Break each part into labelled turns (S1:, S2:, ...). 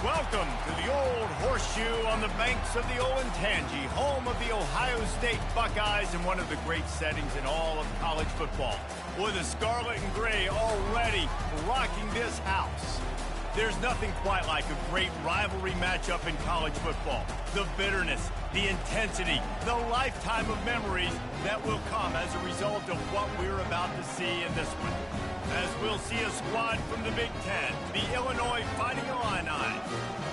S1: Welcome to the Old Horseshoe on the banks of the Olentangy, home of the Ohio State Buckeyes and one of the great settings in all of college football. With the scarlet and gray already rocking this house. There's nothing quite like a great rivalry matchup in college football. The bitterness, the intensity, the lifetime of memories that will come as a result of what we're about to see in this one. As we'll see a squad from the Big Ten, the Illinois Fighting Illini,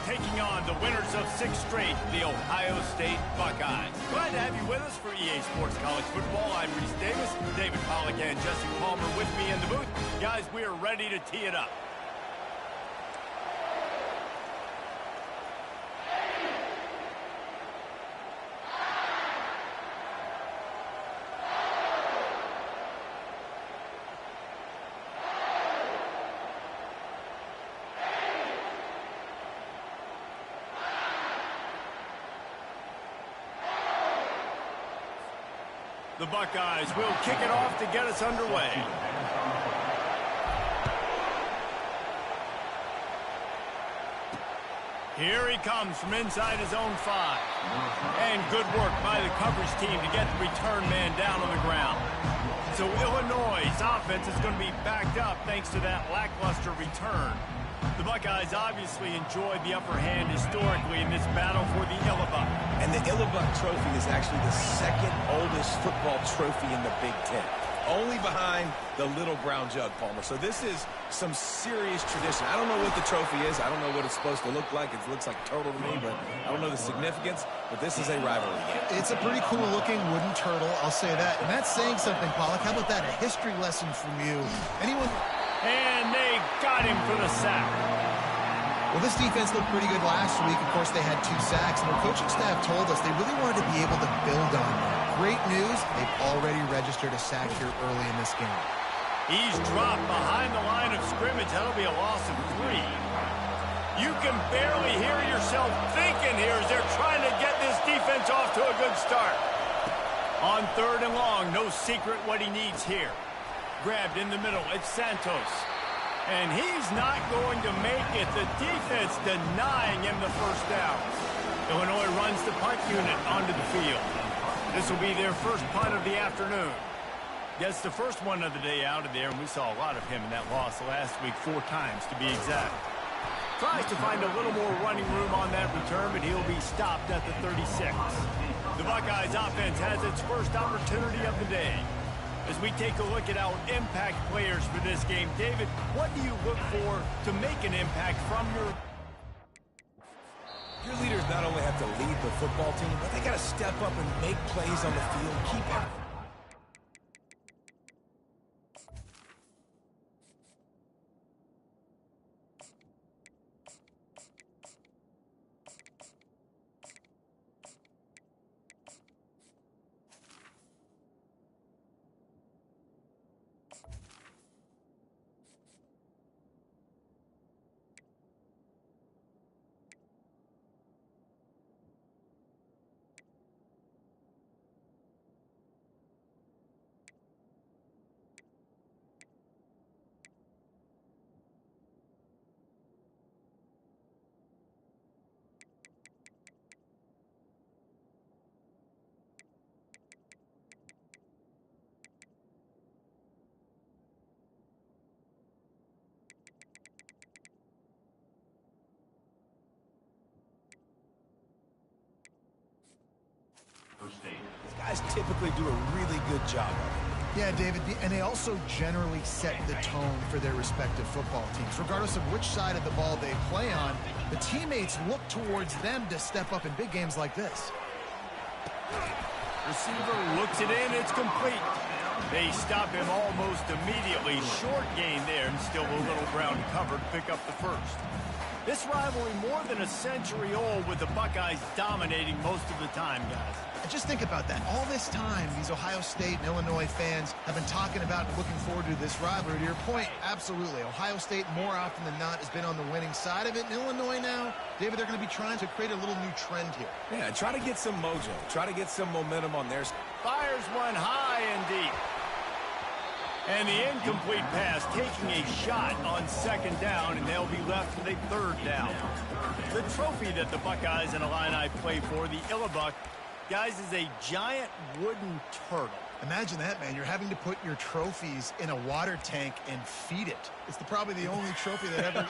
S1: taking on the winners of 6 straight, the Ohio State Buckeyes. Glad to have you with us for EA Sports College Football. I'm Reese Davis, David Pollack and Jesse Palmer with me in the booth. Guys, we are ready to tee it up. The Buckeyes will kick it off to get us underway. Here he comes from inside his own 5. And good work by the coverage team to get the return man down on the ground. So Illinois' offense is going to be backed up thanks to that lackluster return. The Buckeyes obviously enjoyed the upper hand historically in this battle for the Illibuck.
S2: And the Illibuck trophy is actually the second oldest football trophy in the Big Ten. Only behind the Little Brown Jug, Palmer. So this is some serious tradition. I don't know what the trophy is. I don't know what it's supposed to look like. It looks like turtle to me, but I don't know the significance. But this is a rivalry game.
S3: It's a pretty cool looking wooden turtle, I'll say that. And that's saying something, Pollack. How about that? A history lesson from you. Anyone...
S1: And they got him for the sack.
S3: Well, this defense looked pretty good last week. Of course, they had 2 sacks, and the coaching staff told us they really wanted to be able to build on that. Great news, they've already registered a sack here early in this game.
S1: He's dropped behind the line of scrimmage. That'll be a loss of 3. You can barely hear yourself thinking here as they're trying to get this defense off to a good start. On 3rd and long, no secret what he needs here. Grabbed in the middle, it's Santos. And he's not going to make it. The defense denying him the first down. Illinois runs the punt unit onto the field. This will be their first punt of the afternoon. Gets the first one of the day out of there, and we saw a lot of him in that loss last week, 4 times to be exact. Tries to find a little more running room on that return, but he'll be stopped at the 36. The Buckeyes offense has its first opportunity of the day. As we take a look at our impact players for this game, David, what do you look for to make an impact from
S2: Your leaders not only have to lead the football team, but they got to step up and make plays on the field, keep up. These guys typically do a really good job of it.
S3: Yeah, David, and they also generally set the tone for their respective football teams. Regardless of which side of the ball they play on, the teammates look towards them to step up in big games like this.
S1: Receiver looks it in, it's complete. They stop him almost immediately. Short gain there, and still a little ground cover to pick up the first. This rivalry more than a century old, with the Buckeyes dominating most of the time, guys.
S3: And just think about that. All this time, these Ohio State and Illinois fans have been talking about and looking forward to this rivalry. To your point, absolutely. Ohio State, more often than not, has been on the winning side of it. And Illinois now, David, they're going to be trying to create a little new trend here.
S2: Yeah, try to get some mojo. Try to get some momentum on theirs.
S1: Fires one high and deep. And the incomplete pass taking a shot on second down, and they'll be left with a third down. The trophy that the Buckeyes and Illini play for, the Illibuck, guys, is a giant wooden turtle.
S3: Imagine that, man. You're having to put your trophies in a water tank and feed it. It's probably the only trophy that ever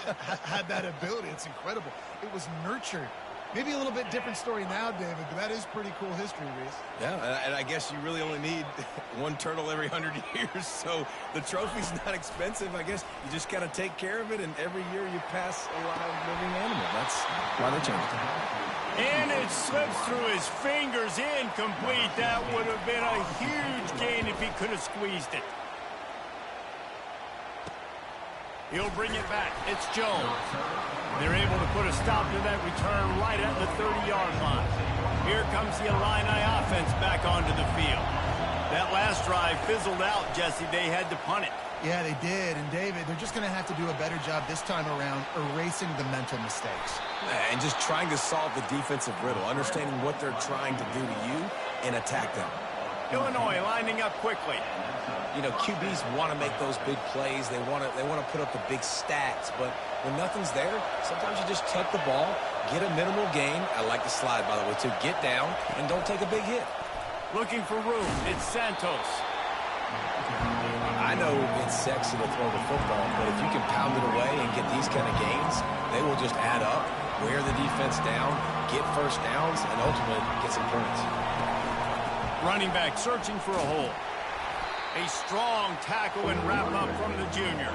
S3: had that ability. It's incredible. It was nurtured. Maybe a little bit different story now, David, but that is pretty cool history, Reese.
S2: Yeah, and I guess you really only need one turtle every 100 years, so the trophy's not expensive. I guess you just got to take care of it, and every year you pass a live living animal. That's why they changed it.
S1: And it slips through his fingers, incomplete. That would have been a huge gain if he could have squeezed it. He'll bring it back. It's Jones. They're able to put a stop to that return right at the 30-yard line. Here comes the Illini offense back onto the field. That last drive fizzled out, Jesse. They had to punt it.
S3: Yeah, they did. And, David, they're just going to have to do a better job this time around erasing the mental mistakes.
S2: And just trying to solve the defensive riddle, understanding what they're trying to do to you and attack them.
S1: Illinois lining up quickly.
S2: You know, QBs want to make those big plays. They want to put up the big stats. But when nothing's there, sometimes you just tuck the ball, get a minimal gain. I like the slide, by the way, too. Get down and don't take a big hit.
S1: Looking for room. It's Santos.
S2: I know it's sexy to throw the football, but if you can pound it away and get these kind of gains, they will just add up, wear the defense down, get first downs, and ultimately get some points.
S1: Running back searching for a hole. A strong tackle and wrap up from the junior.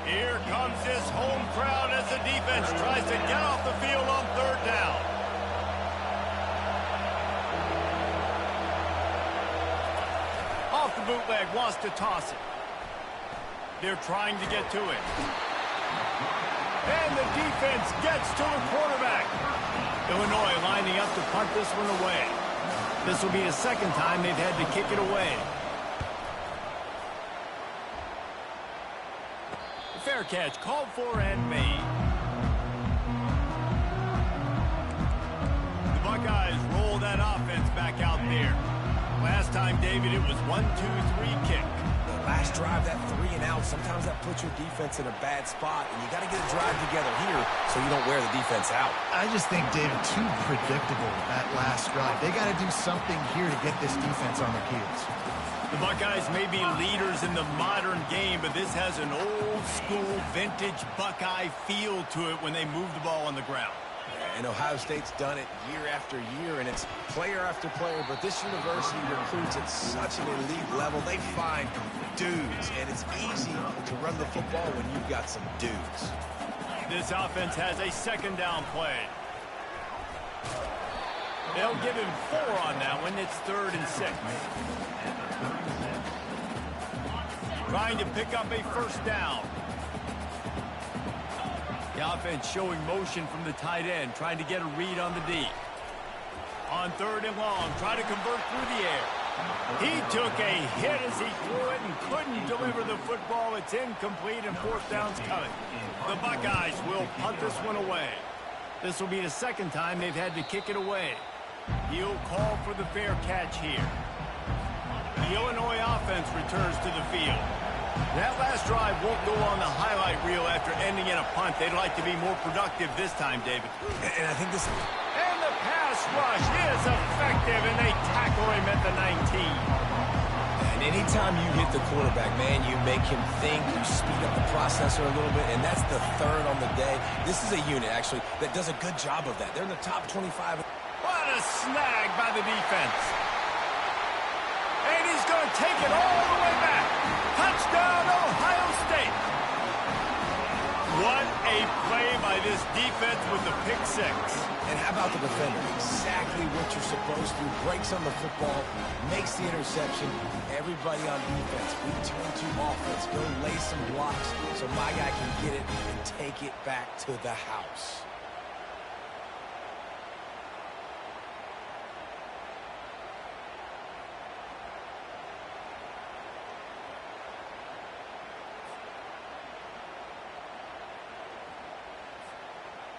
S1: Here comes this home crowd as the defense tries to get off the field on third down. Off the bootleg, wants to toss it. They're trying to get to it. And the defense gets to the quarterback. Illinois lining up to punt this one away. This will be the second time they've had to kick it away. Fair catch called for and made. The Buckeyes roll that offense back out there. Last time, David, it was 1-2-3 kick.
S2: The last drive, that 3 and out, sometimes that puts your defense in a bad spot, and you got to get a drive together here so you don't wear the defense out.
S3: I just think, David, too predictable that last drive. They got to do something here to get this defense on their heels.
S1: The Buckeyes may be leaders in the modern game, but this has an old-school, vintage Buckeye feel to it when they move the ball on the ground.
S2: And Ohio State's done it year after year, and it's player after player. But this university recruits at such an elite level. They find dudes, and it's easy to run the football when you've got some dudes.
S1: This offense has a second down play. They'll give him 4 on that one. It's 3rd and 6. Trying to pick up a first down. The offense showing motion from the tight end, trying to get a read on the D. On 3rd and long, try to convert through the air. He took a hit as he threw it and couldn't deliver the football. It's incomplete and 4th down's coming. The Buckeyes will punt this one away. This will be the second time they've had to kick it away. He'll call for the fair catch here. The Illinois offense returns to the field. That last drive won't go on the highlight reel after ending in a punt. They'd like to be more productive this time, David.
S2: And I think this...
S1: And the pass rush is effective, and they tackle him at the 19.
S2: And anytime you hit the quarterback, man, you make him think, you speed up the processor a little bit, and that's the 3rd on the day. This is a unit, actually, that does a good job of that. They're in the top 25.
S1: What a snag by the defense. And he's going to take it all the way back. Touchdown, Ohio State. What a play by this defense with the pick 6.
S2: And how about the defender? Exactly what you're supposed to. Breaks on the football, makes the interception. Everybody on defense, we turn to offense. Go lay some blocks so my guy can get it and take it back to the house.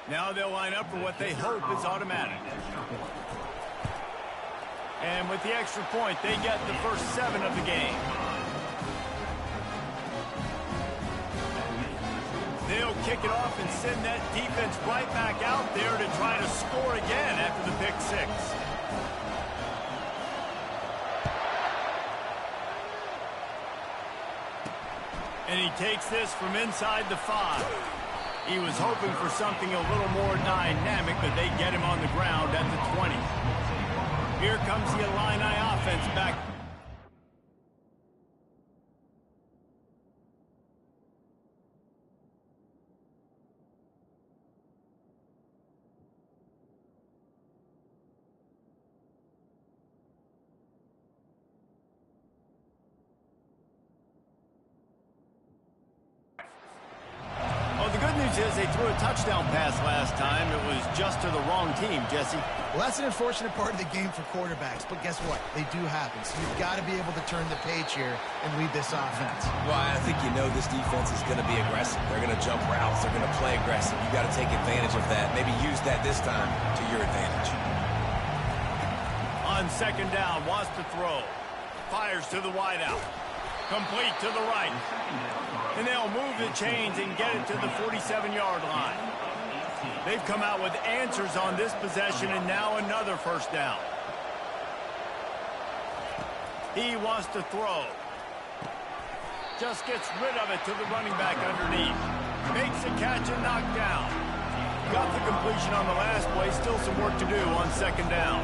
S1: Now they'll line up for what they hope is automatic. And with the extra point, they get the first 7 of the game. They'll kick it off and send that defense right back out there to try to score again after the pick six. And he takes this from inside the 5. He was hoping for something a little more dynamic, but they get him on the ground at the 20. Here comes the Illini offense back. Is they threw a touchdown pass last time. It was just to the wrong team, Jesse.
S3: Well, that's an unfortunate part of the game for quarterbacks, but guess what? They do happen. So you've got to be able to turn the page here and lead this offense.
S2: Well, I think you know this defense is going to be aggressive. They're going to jump routes. They're going to play aggressive. You got to take advantage of that. Maybe use that this time to your advantage.
S1: On second down, wants to throw. Fires to the wideout. Complete to the right. And they'll move the chains and get it to the 47-yard line. They've come out with answers on this possession, and now another first down. He wants to throw. Just gets rid of it to the running back underneath. Makes a catch and knocked down. Got the completion on the last play. Still some work to do on second down.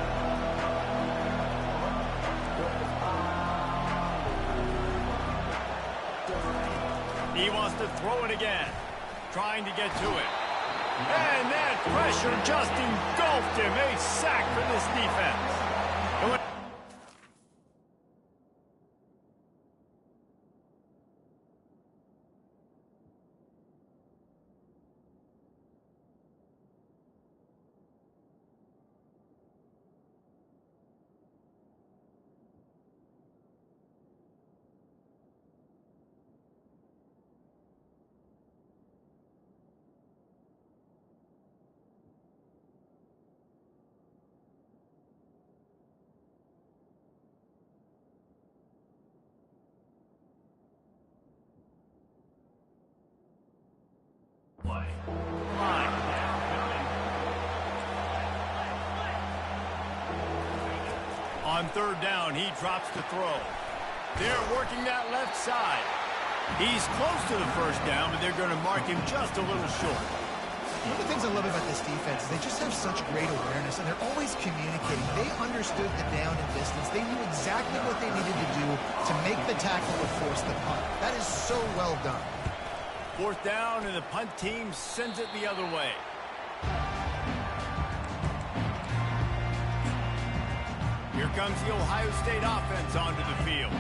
S1: He wants to throw it again, trying to get to it. And that pressure just engulfed him. A sack for this defense. On third down, he drops the throw. They're working that left side. He's close to the first down, but they're going to mark him just a little short.
S3: One of the things I love about this defense is they just have such great awareness, and they're always communicating. They understood the down and distance. They knew exactly what they needed to do to make the tackle to force the punt. That is so well done.
S1: Fourth down, and the punt team sends it the other way. Here comes the Ohio State offense onto the field.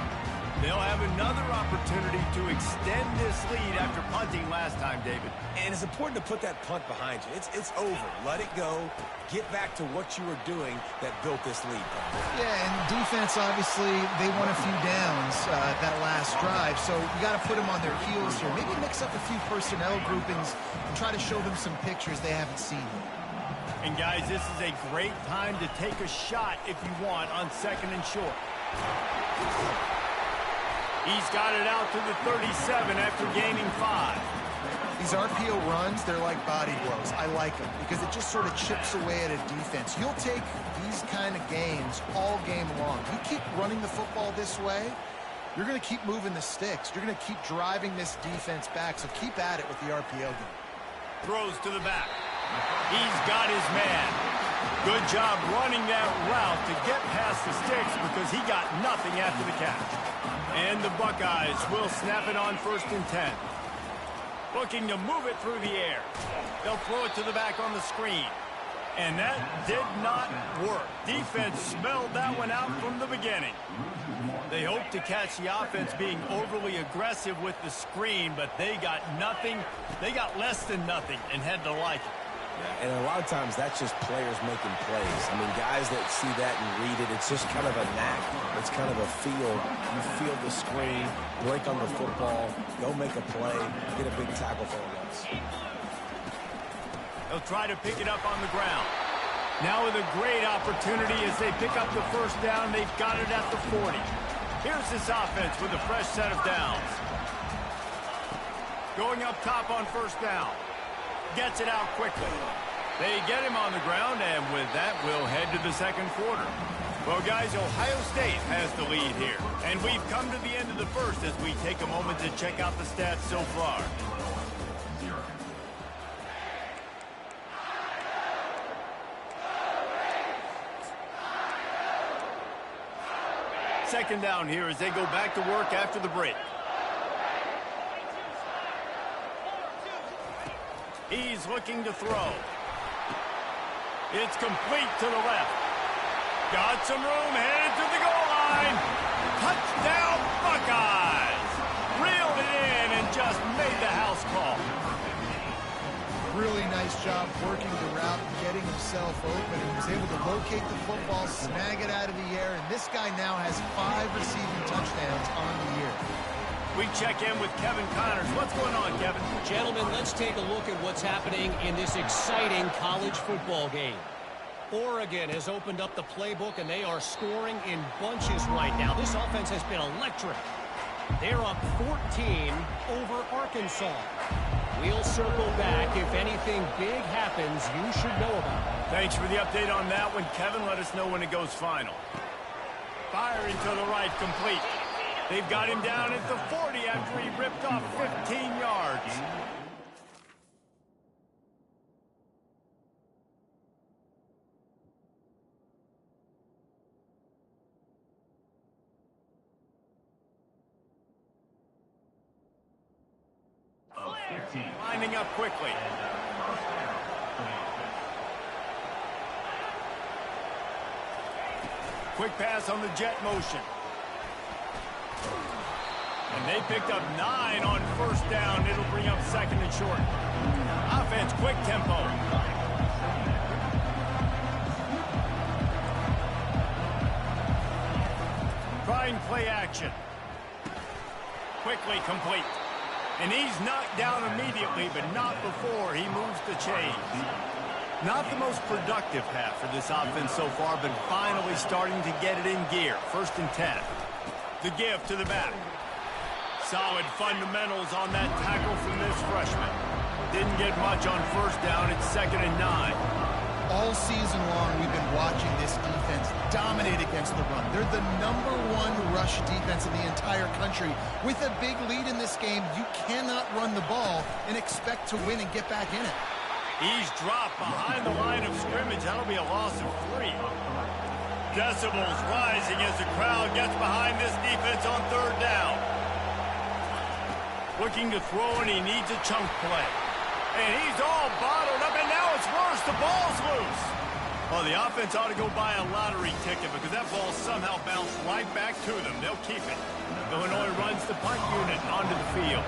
S1: They'll have another opportunity to extend this lead after punting last time, David.
S2: And it's important to put that punt behind you. It's over. Let it go. Get back to what you were doing that built this lead.
S3: Yeah, and defense, obviously, they won a few downs that last drive, so you got to put them on their heels here. Maybe mix up a few personnel groupings and try to show them some pictures they haven't seen.
S1: And, guys, this is a great time to take a shot if you want on second and short. He's got it out to the 37 after gaining 5.
S3: These RPO runs, they're like body blows. I like them because it just sort of chips away at a defense. You'll take these kind of gains all game long. You keep running the football this way, you're going to keep moving the sticks. You're going to keep driving this defense back, so keep at it with the RPO game.
S1: Throws to the back. He's got his man. Good job running that route to get past the sticks because he got nothing after the catch. And the Buckeyes will snap it on 1st and 10. Looking to move it through the air. They'll throw it to the back on the screen. And that did not work. Defense smelled that one out from the beginning. They hoped to catch the offense being overly aggressive with the screen, but they got nothing. They got less than nothing and had to like it.
S2: And a lot of times that's just players making plays. I mean, guys that see that and read it, it's just kind of a knack. It's kind of a feel. You feel the screen, break on the football, go make a play, get a big tackle for us.
S1: They'll try to pick it up on the ground. Now with a great opportunity as they pick up the first down, they've got it at the 40. Here's this offense with a fresh set of downs. Going up top on first down. Gets it out quickly. They get him on the ground, and with that, we'll head to the second quarter. Well, guys, Ohio State has the lead here. And we've come to the end of the first as we take a moment to check out the stats so far. Second down here as they go back to work after the break. He's looking to throw. It's complete to the left. Got some room, headed to the goal line. Touchdown, Buckeyes! Reeled it in and just made the house call.
S3: Really nice job working the route, getting himself open. He was able to locate the football, snag it out of the air, and this guy now has 5 receiving touchdowns on the year.
S1: We check in with Kevin Connors. What's going on, Kevin?
S4: Gentlemen, let's take a look at what's happening in this exciting college football game. Oregon has opened up the playbook, and they are scoring in bunches right now. This offense has been electric. They're up 14 over Arkansas. We'll circle back. If anything big happens, you should know about it.
S1: Thanks for the update on that one, Kevin. Let us know when it goes final. Firing to the right, complete. They've got him down at the 40 after he ripped off 15 yards. Lining up quickly. Quick pass on the jet motion. And they picked up 9 on first down. It'll bring up second and short. Offense, quick tempo. Trying play action. Quickly complete. And he's knocked down immediately, but not before he moves the chains. Not the most productive half for this offense so far, but finally starting to get it in gear. First and 10. The give to the back. Solid fundamentals on that tackle from this freshman. Didn't get much on first down. It's second and 9.
S3: All season long, we've been watching this defense dominate against the run. They're the #1 rush defense in the entire country. With a big lead in this game, you cannot run the ball and expect to win and get back in it.
S1: He's dropped behind the line of scrimmage. That'll be a loss of 3. Decibels rising as the crowd gets behind this defense on third down. Looking to throw, and he needs a chunk play. And he's all bottled up, and now it's worse. The ball's loose. Well, the offense ought to go buy a lottery ticket because that ball somehow bounced right back to them. They'll keep it. Illinois runs the punt unit onto the field.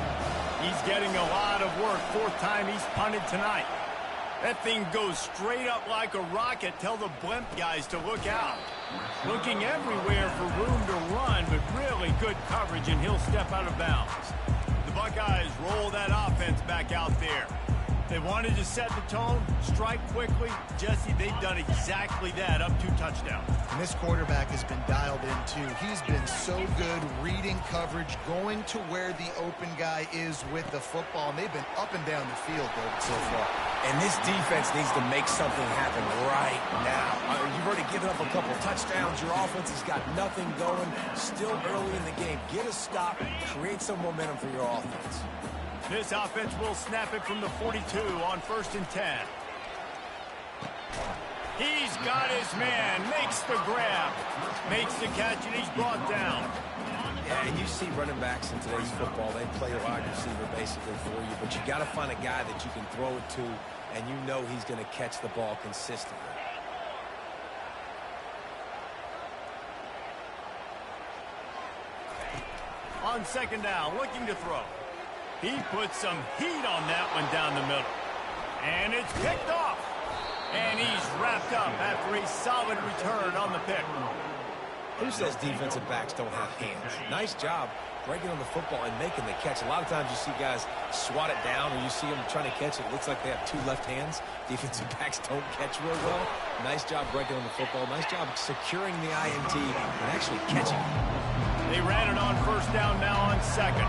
S1: He's getting a lot of work. 4th time he's punted tonight. That thing goes straight up like a rocket. Tell the blimp guys to look out. Looking everywhere for room to run, but really good coverage, and he'll step out of bounds. The Buckeyes roll that offense back out there. They wanted to set the tone, strike quickly. Jesse, they've done exactly that, up 2 touchdowns.
S3: And this quarterback has been dialed in, too. He's been so good reading coverage, going to where the open guy is with the football. And they've been up and down the field, David, so far.
S2: And this defense needs to make something happen right now. You've already given up a couple touchdowns. Your offense has got nothing going. Still early in the game. Get a stop. Create some momentum for your offense.
S1: This offense will snap it from the 42 on 1st and 10. He's got his man. Makes the grab. Makes the catch, and he's brought down.
S2: Yeah, and you see running backs in today's football. They play a wide receiver basically for you. But you got to find a guy that you can throw it to, and you know he's going to catch the ball consistently.
S1: On second down, looking to throw. He puts some heat on that one down the middle. And it's picked off. And he's wrapped up after a solid return on the pick.
S2: Who says defensive backs don't have hands? Nice job breaking on the football and making the catch. A lot of times you see guys swat it down, or you see them trying to catch it. It looks like they have 2 left hands. Defensive backs don't catch real well. Nice job breaking on the football. Nice job securing the INT and actually catching it.
S1: They ran it on first down, now on second.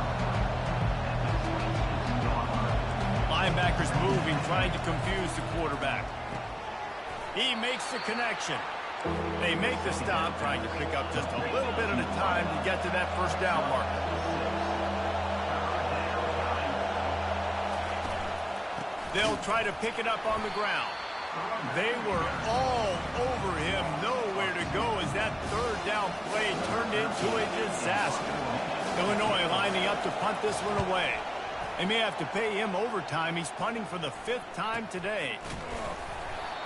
S1: linebackers moving, trying to confuse the quarterback. He makes the connection. They make the stop, trying to pick up just a little bit at a time to get to that first down marker. They'll try to pick it up on the ground. They were all over him, nowhere to go as that third down play turned into a disaster. Illinois lining up to punt this one away. They may have to pay him overtime. He's punting for the 5th time today.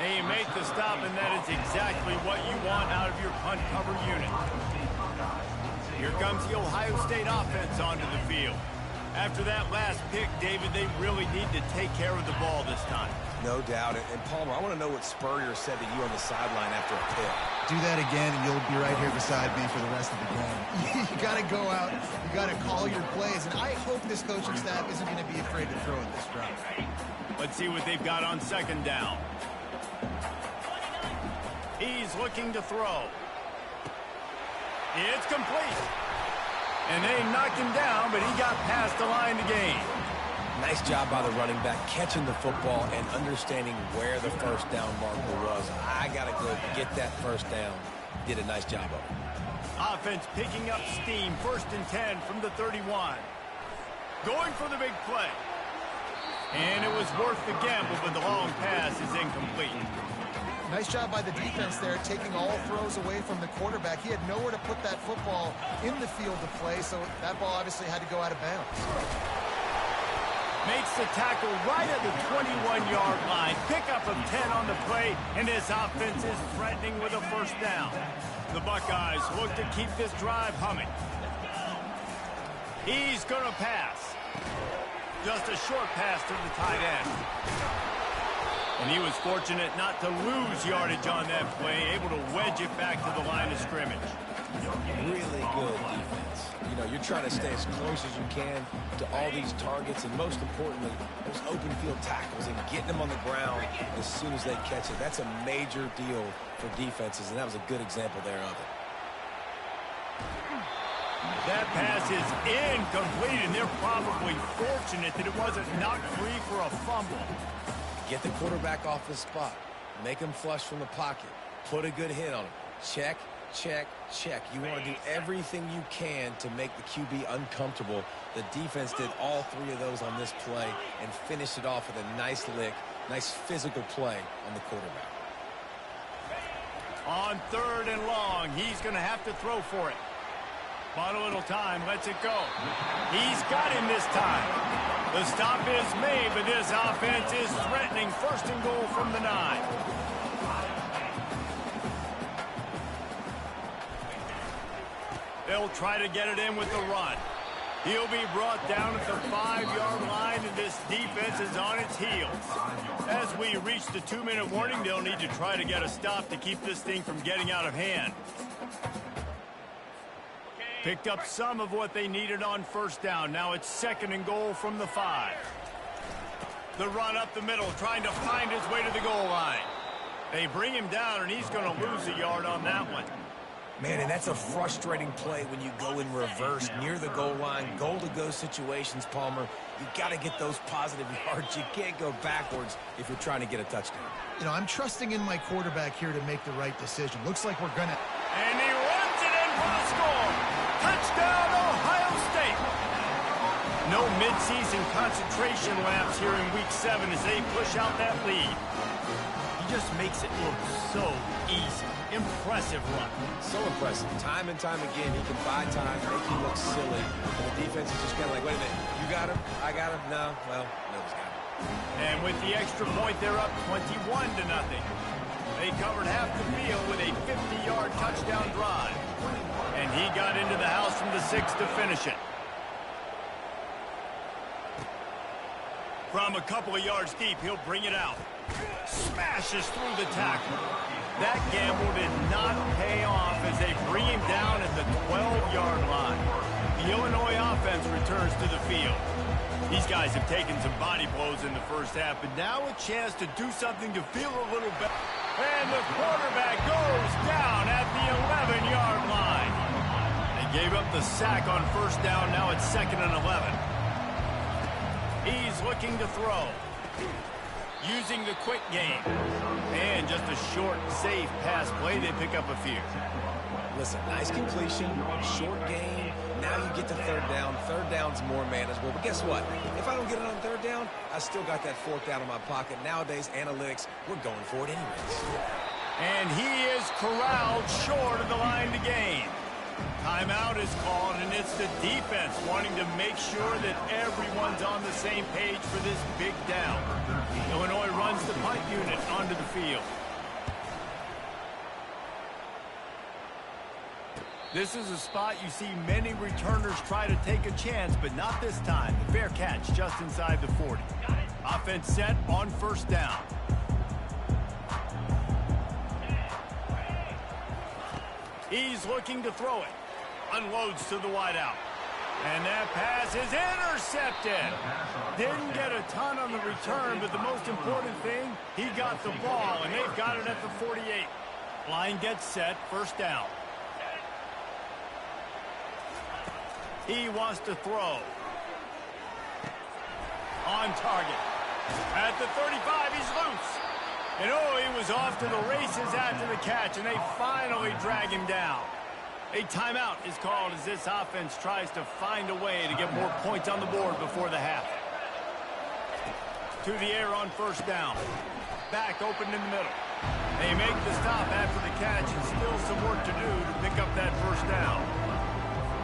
S1: They make the stop, and that is exactly what you want out of your punt cover unit. Here comes the Ohio State offense onto the field. After that last pick, David, they really need to take care of the ball this time.
S2: No doubt. And Palmer, I want to know what Spurrier said to you on the sideline after a pick.
S3: Do that again, and you'll be right here beside me for the rest of the game. You got to go out. You got to call your plays. And I hope this coaching staff isn't going to be afraid to throw it this drive.
S1: Let's see what they've got on second down. He's looking to throw. It's complete. And they knocked him down, but he got past the line to gain.
S2: Nice job by the running back, catching the football and understanding where the first down marker was. I got to go get that first down. Did a nice job of it.
S1: Offense picking up steam. 1st and 10 from the 31. Going for the big play. And it was worth the gamble, but the long pass is incomplete.
S3: Nice job by the defense there, taking all throws away from the quarterback. He had nowhere to put that football in the field to play, so that ball obviously had to go out of bounds.
S1: Makes the tackle right at the 21-yard line. Pickup of 10 on the play, and his offense is threatening with a first down. The Buckeyes look to keep this drive humming. He's going to pass. Just a short pass to the tight end. And he was fortunate not to lose yardage on that play, able to wedge it back to the line of scrimmage.
S2: Really good defense. You know, you're trying to stay as close as you can to all these targets, and most importantly, those open field tackles and getting them on the ground as soon as they catch it. That's a major deal for defenses, and that was a good example there of it.
S1: That pass is incomplete, and they're probably fortunate that it wasn't knocked free for a fumble.
S2: Get the quarterback off the spot. Make him flush from the pocket. Put a good hit on him. Check, check, check. You want to do everything you can to make the QB uncomfortable. The defense did all 3 of those on this play and finished it off with a nice lick, nice physical play on the quarterback.
S1: On 3rd and long, he's going to have to throw for it. Bought a little time, lets it go. He's got him this time. The stop is made, but this offense is threatening. 1st and goal from the 9. They'll try to get it in with the run. He'll be brought down at the 5-yard line, and this defense is on its heels. As we reach the 2-minute warning, they'll need to try to get a stop to keep this thing from getting out of hand. Picked up some of what they needed on 1st down. Now it's 2nd and goal from the 5. The run up the middle, trying to find his way to the goal line. They bring him down, and he's going to lose a yard on that one.
S2: Man, and that's a frustrating play when you go in reverse near the goal line. Goal-to-go situations, Palmer. You got to get those positive yards. You can't go backwards if you're trying to get a touchdown.
S3: You know, I'm trusting in my quarterback here to make the right decision. Looks like we're going to...
S1: And he runs it in for the score. Touchdown, Ohio State. No midseason concentration laps here in Week 7 as they push out that lead. He just makes it look so easy. Impressive run.
S2: So impressive. Time and time again, he can buy time, make you look silly. And the defense is just kind of like, wait a minute, you got him? I got him? No. Well, nobody's got him.
S1: And with the extra point, they're up 21-0. They covered half the field with a 50-yard touchdown drive. And he got into the house from the 6 to finish it. From a couple of yards deep, he'll bring it out. Smashes through the tackle. That gamble did not pay off as they bring him down at the 12-yard line. The Illinois offense returns to the field. These guys have taken some body blows in the first half, but now a chance to do something to feel a little better. And the quarterback goes down at the 11-yard line. They gave up the sack on 1st down. Now it's 2nd and 11. He's looking to throw. Using the quick game. And just a short, safe pass play. They pick up a few.
S2: Listen, nice completion, short game. Now you get to third down. Third down's more manageable. But guess what? If I don't get it on third down, I still got that fourth down in my pocket. Nowadays, analytics, we're going for it anyways.
S1: And he is corralled short of the line to gain. Timeout is called, and it's the defense wanting to make sure that everyone's on the same page for this big down. Illinois runs the punt unit onto the field. This is a spot you see many returners try to take a chance, but not this time. The fair catch just inside the 40. Offense set on first down. He's looking to throw it. Unloads to the wideout. And that pass is intercepted. Didn't get a ton on the return, but the most important thing, he got the ball, and they've got it at the 48. Line gets set, first down. He wants to throw. On target. At the 35, he's loose. And oh, he was off to the races after the catch, and they finally drag him down. A timeout is called as this offense tries to find a way to get more points on the board before the half. To the air on first down. Back open in the middle. They make the stop after the catch, and still some work to do to pick up that first down.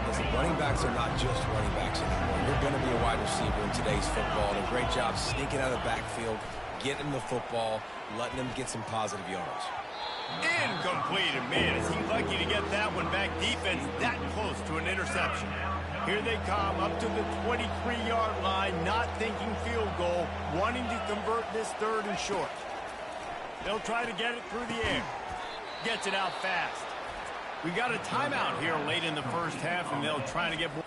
S2: Listen, running backs are not just running backs anymore. You're going to be a wide receiver in today's football. And a great job sneaking out of the backfield, getting the football, letting them get some positive yards.
S1: Incomplete, and man, is he lucky to get that one back. Defense that close to an interception. Here they come up to the 23-yard line, not thinking field goal, wanting to convert this third and short. They'll try to get it through the air. Gets it out fast. We got a timeout here late in the first half, and they'll try to get more.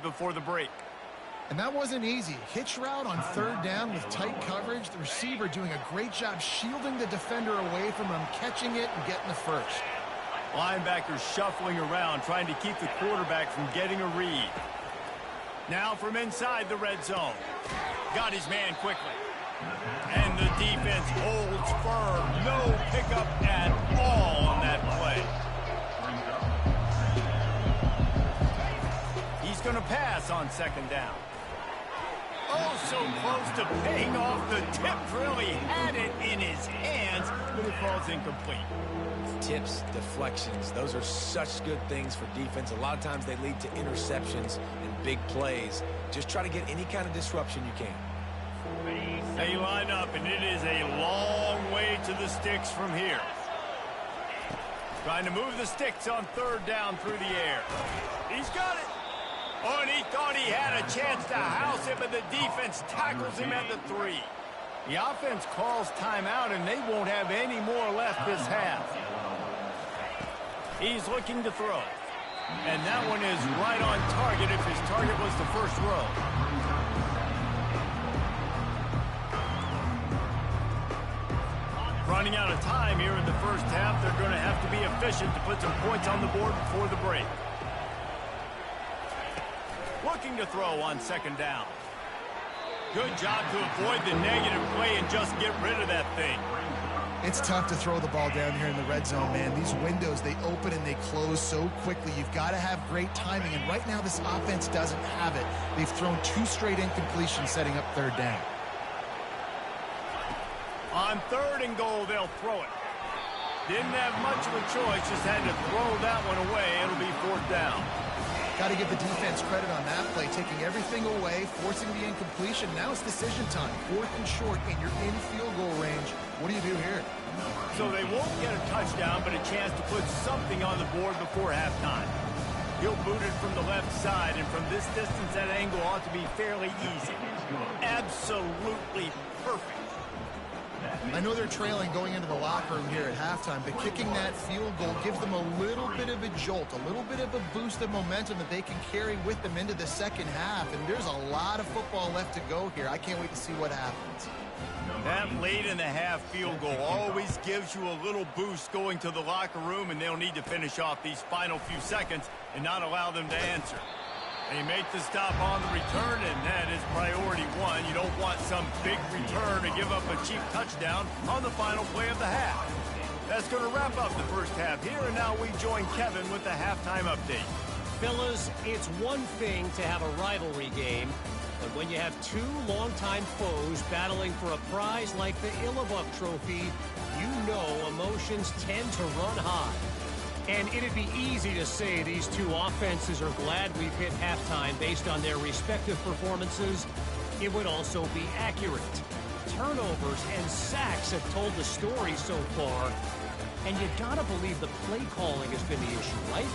S1: before the break.
S3: And that wasn't easy. Hitch route on third down with tight coverage. The receiver doing a great job shielding the defender away from him, catching it and getting the first.
S1: Linebackers shuffling around, trying to keep the quarterback from getting a read. Now from inside the red zone. Got his man quickly. And the defense holds firm. No pickup at all on that play. He's going to pass on second down. Oh, so close to paying off. The tip really had it in his hands, but it falls incomplete.
S2: Tips, deflections, those are such good things for defense. A lot of times they lead to interceptions and big plays. Just try to get any kind of disruption you can.
S1: They line up, and it is a long way to the sticks from here. Trying to move the sticks on third down through the air. He's got it. Oh, and he thought he had a chance to house it, but the defense tackles him at the 3. The offense calls timeout, and they won't have any more left this half. He's looking to throw. And that one is right on target if his target was the first row. Running out of time here in the first half. They're going to have to be efficient to put some points on the board before the break. Looking to throw on second down. Good job to avoid the negative play and just get rid of that thing.
S3: It's tough to throw the ball down here in the red zone, man. These windows, they open and they close so quickly. You've got to have great timing, and right now this offense doesn't have it. They've thrown 2 straight incompletions setting up third down.
S1: On third and goal, they'll throw it. Didn't have much of a choice, just had to throw that one away. It'll be fourth down.
S3: Got to give the defense credit on that play, taking everything away, forcing the incompletion. Now it's decision time. Fourth and short, and you're in field goal range. What do you do here?
S1: So they won't get a touchdown, but a chance to put something on the board before halftime. He'll boot it from the left side, and from this distance, that angle ought to be fairly easy. Absolutely perfect.
S3: I know they're trailing going into the locker room here at halftime, but kicking that field goal gives them a little bit of a jolt, a little bit of a boost of momentum that they can carry with them into the second half. And there's a lot of football left to go here. I can't wait to see what happens.
S1: That late in the half field goal always gives you a little boost going to the locker room, and they'll need to finish off these final few seconds and not allow them to answer. They make the stop on the return, and that is priority 1. You don't want some big return to give up a cheap touchdown on the final play of the half. That's going to wrap up the first half here, and now we join Kevin with the halftime update.
S4: Fellas, it's one thing to have a rivalry game, but when you have 2 longtime foes battling for a prize like the Illabuk Trophy, you know emotions tend to run high. And it'd be easy to say these 2 offenses are glad we've hit halftime based on their respective performances. It would also be accurate. Turnovers and sacks have told the story so far. And you gotta believe the play calling has been the issue, right?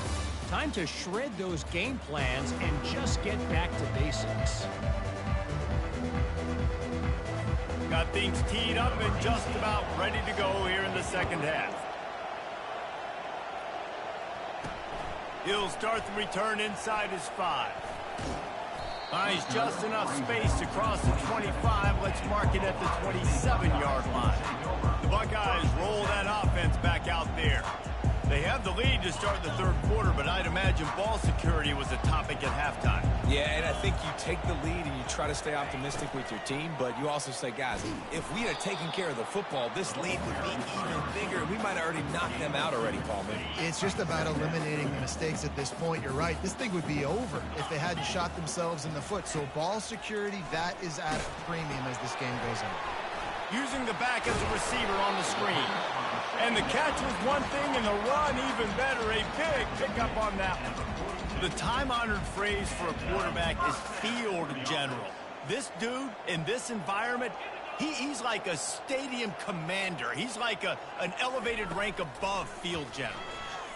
S4: Time to shred those game plans and just get back to basics.
S1: Got things teed up and just about ready to go here in the second half. He'll start the return inside his 5. Finds just enough space to cross the 25. Let's mark it at the 27-yard line. The Buckeyes roll that offense back out there. They have the lead to start the third quarter, but I'd imagine ball security was a topic at halftime.
S2: Yeah, and I think you take the lead and you try to stay optimistic with your team, but you also say, guys, if we had taken care of the football, this lead would be even bigger. We might have already knocked them out already, Palmer.
S3: It's just about eliminating the mistakes at this point. You're right. This thing would be over if they hadn't shot themselves in the foot. So ball security, that is at a premium as this game goes on.
S1: Using the back as a receiver on the screen. And the catch was one thing, and the run even better. A big pickup on that one. The time-honored phrase for a quarterback is field general. This dude, in this environment, he's like a stadium commander. He's like an elevated rank above field general.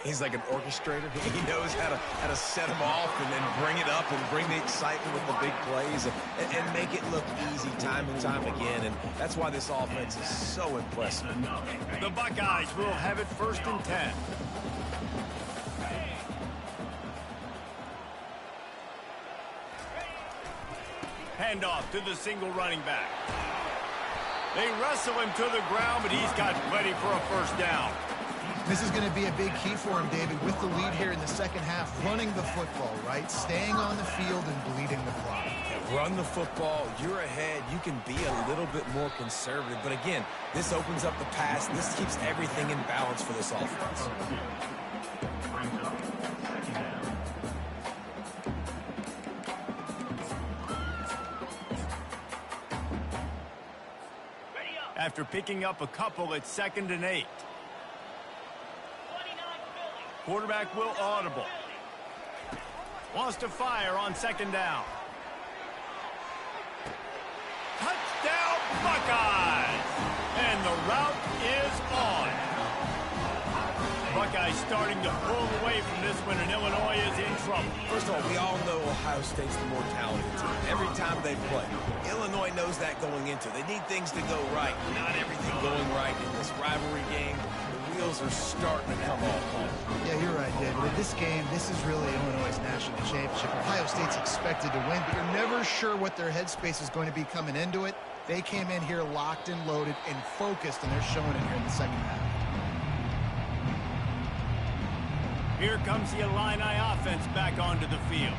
S2: He's like an orchestrator. He knows how to set them off and then bring it up and bring the excitement with the big plays and make it look easy time and time again. And that's why this offense is so impressive.
S1: The Buckeyes will have it 1st and 10. Handoff to the single running back. They wrestle him to the ground, but he's got plenty for a first down.
S3: This is going to be a big key for him, David, with the lead here in the second half, running the football, right? Staying on the field and bleeding the clock.
S2: Yeah, run the football, you're ahead, you can be a little bit more conservative. But again, this opens up the pass. This keeps everything in balance for this offense.
S1: After picking up a couple, it's 2nd and 8. Quarterback will audible. Wants to fire on 2nd down. Touchdown, Buckeyes! And the route is on. Buckeyes starting to pull away from this one, and Illinois is in trouble.
S2: First of all, we all know Ohio State's the more talented team. Every time they play, Illinois knows that going into. They need things to go right. Not everything going right in this rivalry game. The wheels are starting to come off.
S3: Yeah, you're right, David. In this game, this is really Illinois' national championship. Ohio State's expected to win, but you're never sure what their headspace is going to be coming into it. They came in here locked and loaded and focused, and they're showing it here in the second half.
S1: Here comes the Illini offense back onto the field.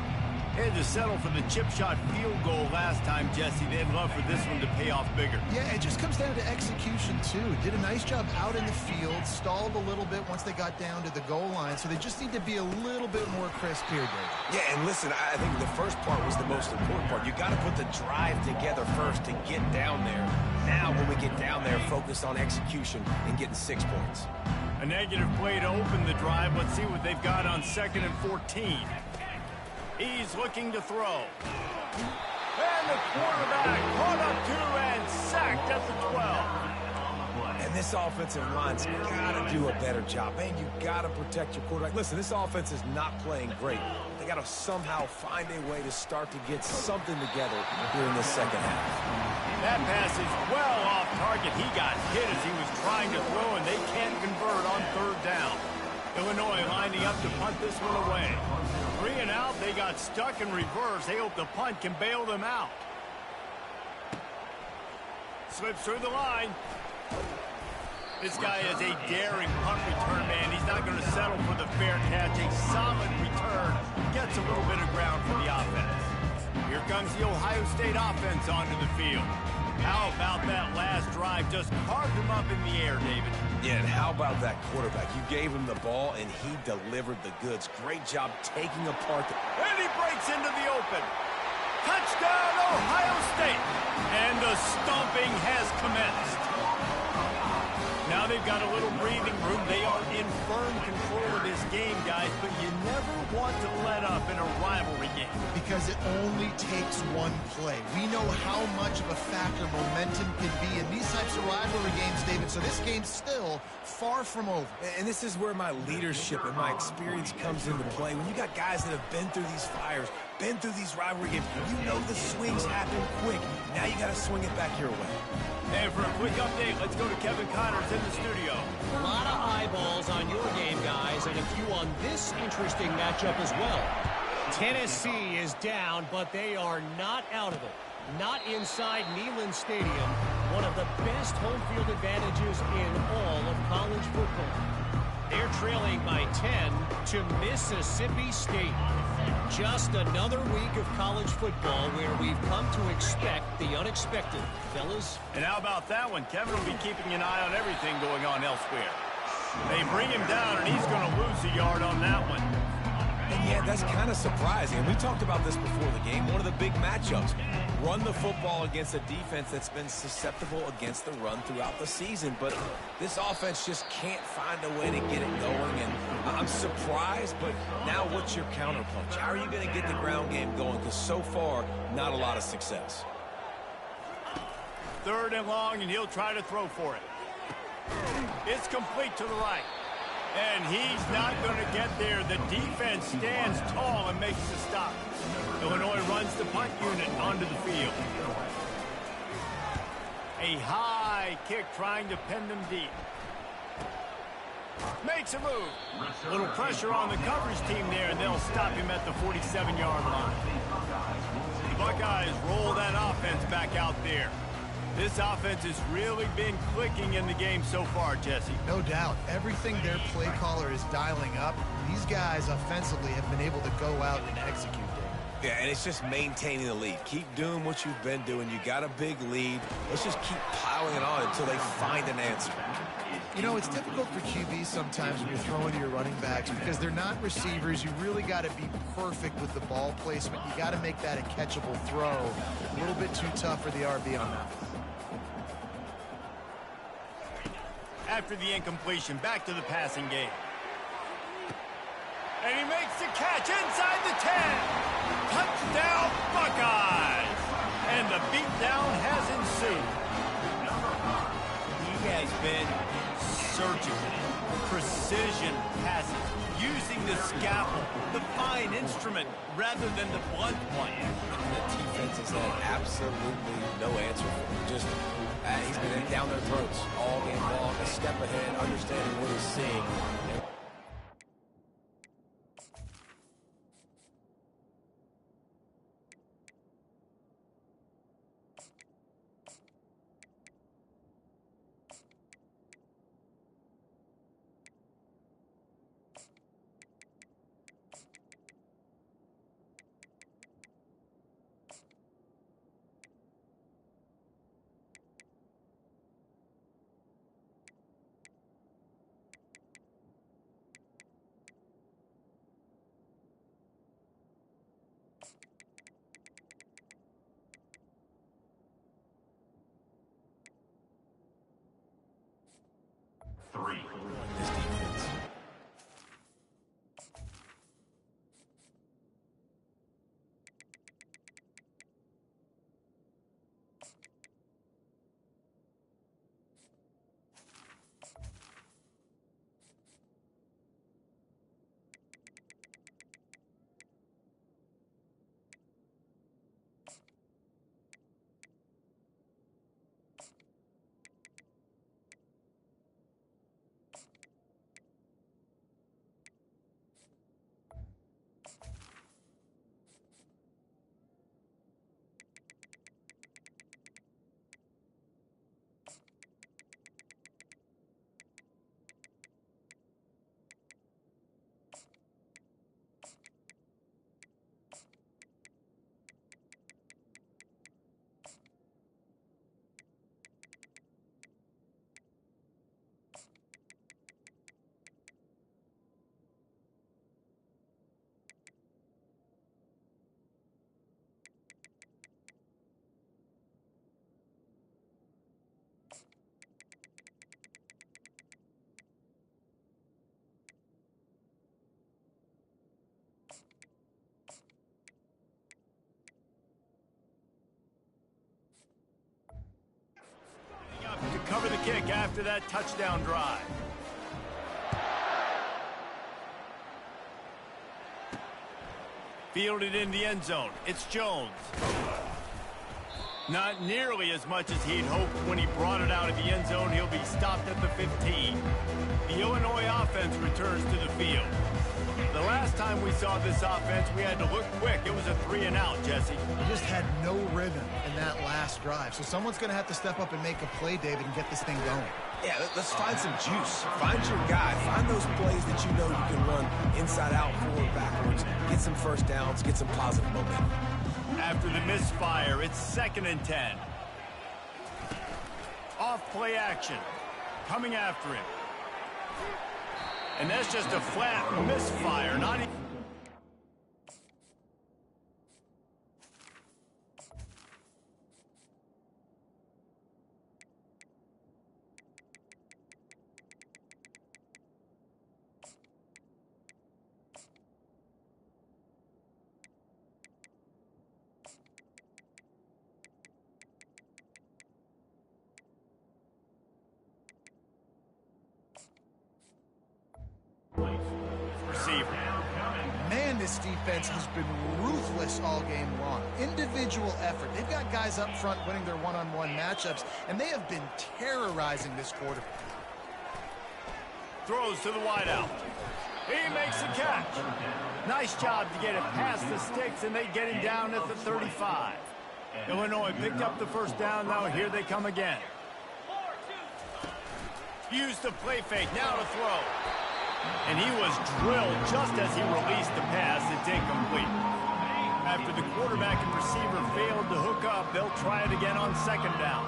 S1: They had to settle for the chip shot field goal last time, Jesse. They'd love for this one to pay off bigger.
S3: Yeah, it just comes down to execution, too. Did a nice job out in the field, stalled a little bit once they got down to the goal line, so they just need to be a little bit more crisp here, David.
S2: Yeah, and listen, I think the first part was the most important part. You got to put the drive together first to get down there. Now, when we get down there, focus on execution and getting 6 points.
S1: A negative play to open the drive. Let's see what they've got on 2nd and 14. He's looking to throw. And the quarterback caught up to and sacked at the 12.
S2: And this offensive line's got to do a better job. Man, you got to protect your quarterback. Listen, this offense is not playing great. They got to somehow find a way to start to get something together here in the second half.
S1: That pass is well off target. He got hit as he was trying to throw, and they can't convert on 3rd down. Illinois lining up to punt this one away. 3 and out. They got stuck in reverse. They hope the punt can bail them out. Slips through the line. This guy is a daring punt return man. He's not going to settle for the fair catch. A solid return. Gets a little bit of ground for the offense. Here comes the Ohio State offense onto the field. How about that last drive? Just carved him up in the air, David.
S2: Yeah, and how about that quarterback? You gave him the ball, and he delivered the goods. Great job taking apart the...
S1: And he breaks into the open. Touchdown, Ohio State. And the stomping has commenced. Now they've got a little breathing room. They are in firm control of this game, guys, but you never want to let up in a rivalry game.
S3: Because it only takes one play. We know how much of a factor momentum can be in these types of rivalry games, David, so this game's still far from over.
S2: And this is where my leadership and my experience comes into play. When you got guys that have been through these fires, been through these rivalry games, you know the swings happen quick. Now you got to swing it back your way.
S1: And for a quick update, let's go to Kevin Connors in the studio.
S4: A lot of eyeballs on your game, guys, and a few on this interesting matchup as well. Tennessee is down, but they are not out of it. Not inside Neyland Stadium, one of the best home field advantages in all of college football. They're trailing by 10 to Mississippi State. Just another week of college football where we've come to expect the unexpected, fellas.
S1: And how about that one? Kevin will be keeping an eye on everything going on elsewhere. They bring him down, and he's going to lose a yard on that one.
S2: And yeah, that's kind of surprising. And we talked about this before the game. One of the big matchups. Run the football against a defense that's been susceptible against the run throughout the season. But this offense just can't find a way to get it going. And I'm surprised, but now what's your counterpunch? How are you going to get the ground game going? Because so far, not a lot of success.
S1: 3rd and long, and he'll try to throw for it. It's complete to the right. And he's not going to get there. The defense stands tall and makes the stop. Illinois runs the punt unit onto the field. A high kick trying to pin them deep. Makes a move. A little pressure on the coverage team there, and they'll stop him at the 47-yard line. Buckeyes roll that offense back out there. This offense has really been clicking in the game so far, Jesse.
S3: No doubt. Everything their play caller is dialing up, these guys offensively have been able to go out and execute, Dave.
S2: Yeah, and it's just maintaining the lead. Keep doing what you've been doing. You got a big lead. Let's just keep piling it on until they find an answer.
S3: You know, it's difficult for QBs sometimes when you're throwing to your running backs because they're not receivers. You really got to be perfect with the ball placement. You got to make that a catchable throw. A little bit too tough for the RB on that.
S1: After the incompletion, back to the passing game. And he makes the catch inside the 10. Touchdown, Buckeyes! And the beatdown has ensued. He has been surgical, precision passes, using the scalpel, the fine instrument, rather than the blunt one.
S2: The defense has had absolutely no answer for him. Just, he's been down their throats all game long, a step ahead, understanding what he's seeing. This defense.
S1: To cover the kick after that touchdown drive. Fielded in the end zone. It's Jones. Not nearly as much as he'd hoped when he brought it out of the end zone. He'll be stopped at the 15. The Illinois offense returns to the field. The last time we saw this offense, we had to look quick. It was a 3-and-out, Jesse.
S3: He just had no rhythm in that last drive. So someone's going to have to step up and make a play, David, and get this thing going.
S2: Yeah, let's find some juice. Find your guy. Find those plays that you know you can run inside out, forward, backwards. Get some first downs. Get some positive momentum.
S1: After the misfire, it's 2nd and 10. Off play action. Coming after him. And that's just a flat misfire. Not even... receiver.
S3: Man, this defense has been ruthless all game long. Individual effort. They've got guys up front winning their one-on-one matchups, and they have been terrorizing this quarterback.
S1: throws to the wideout. He makes the catch. Nice job to get it past the sticks, and they get him down at the 35. Illinois picked up the first down. Now here they come again. Used the play fake. Now to throw. And he was drilled just as he released the pass. It's incomplete. After the quarterback and receiver failed to hook up, they'll try it again on second down.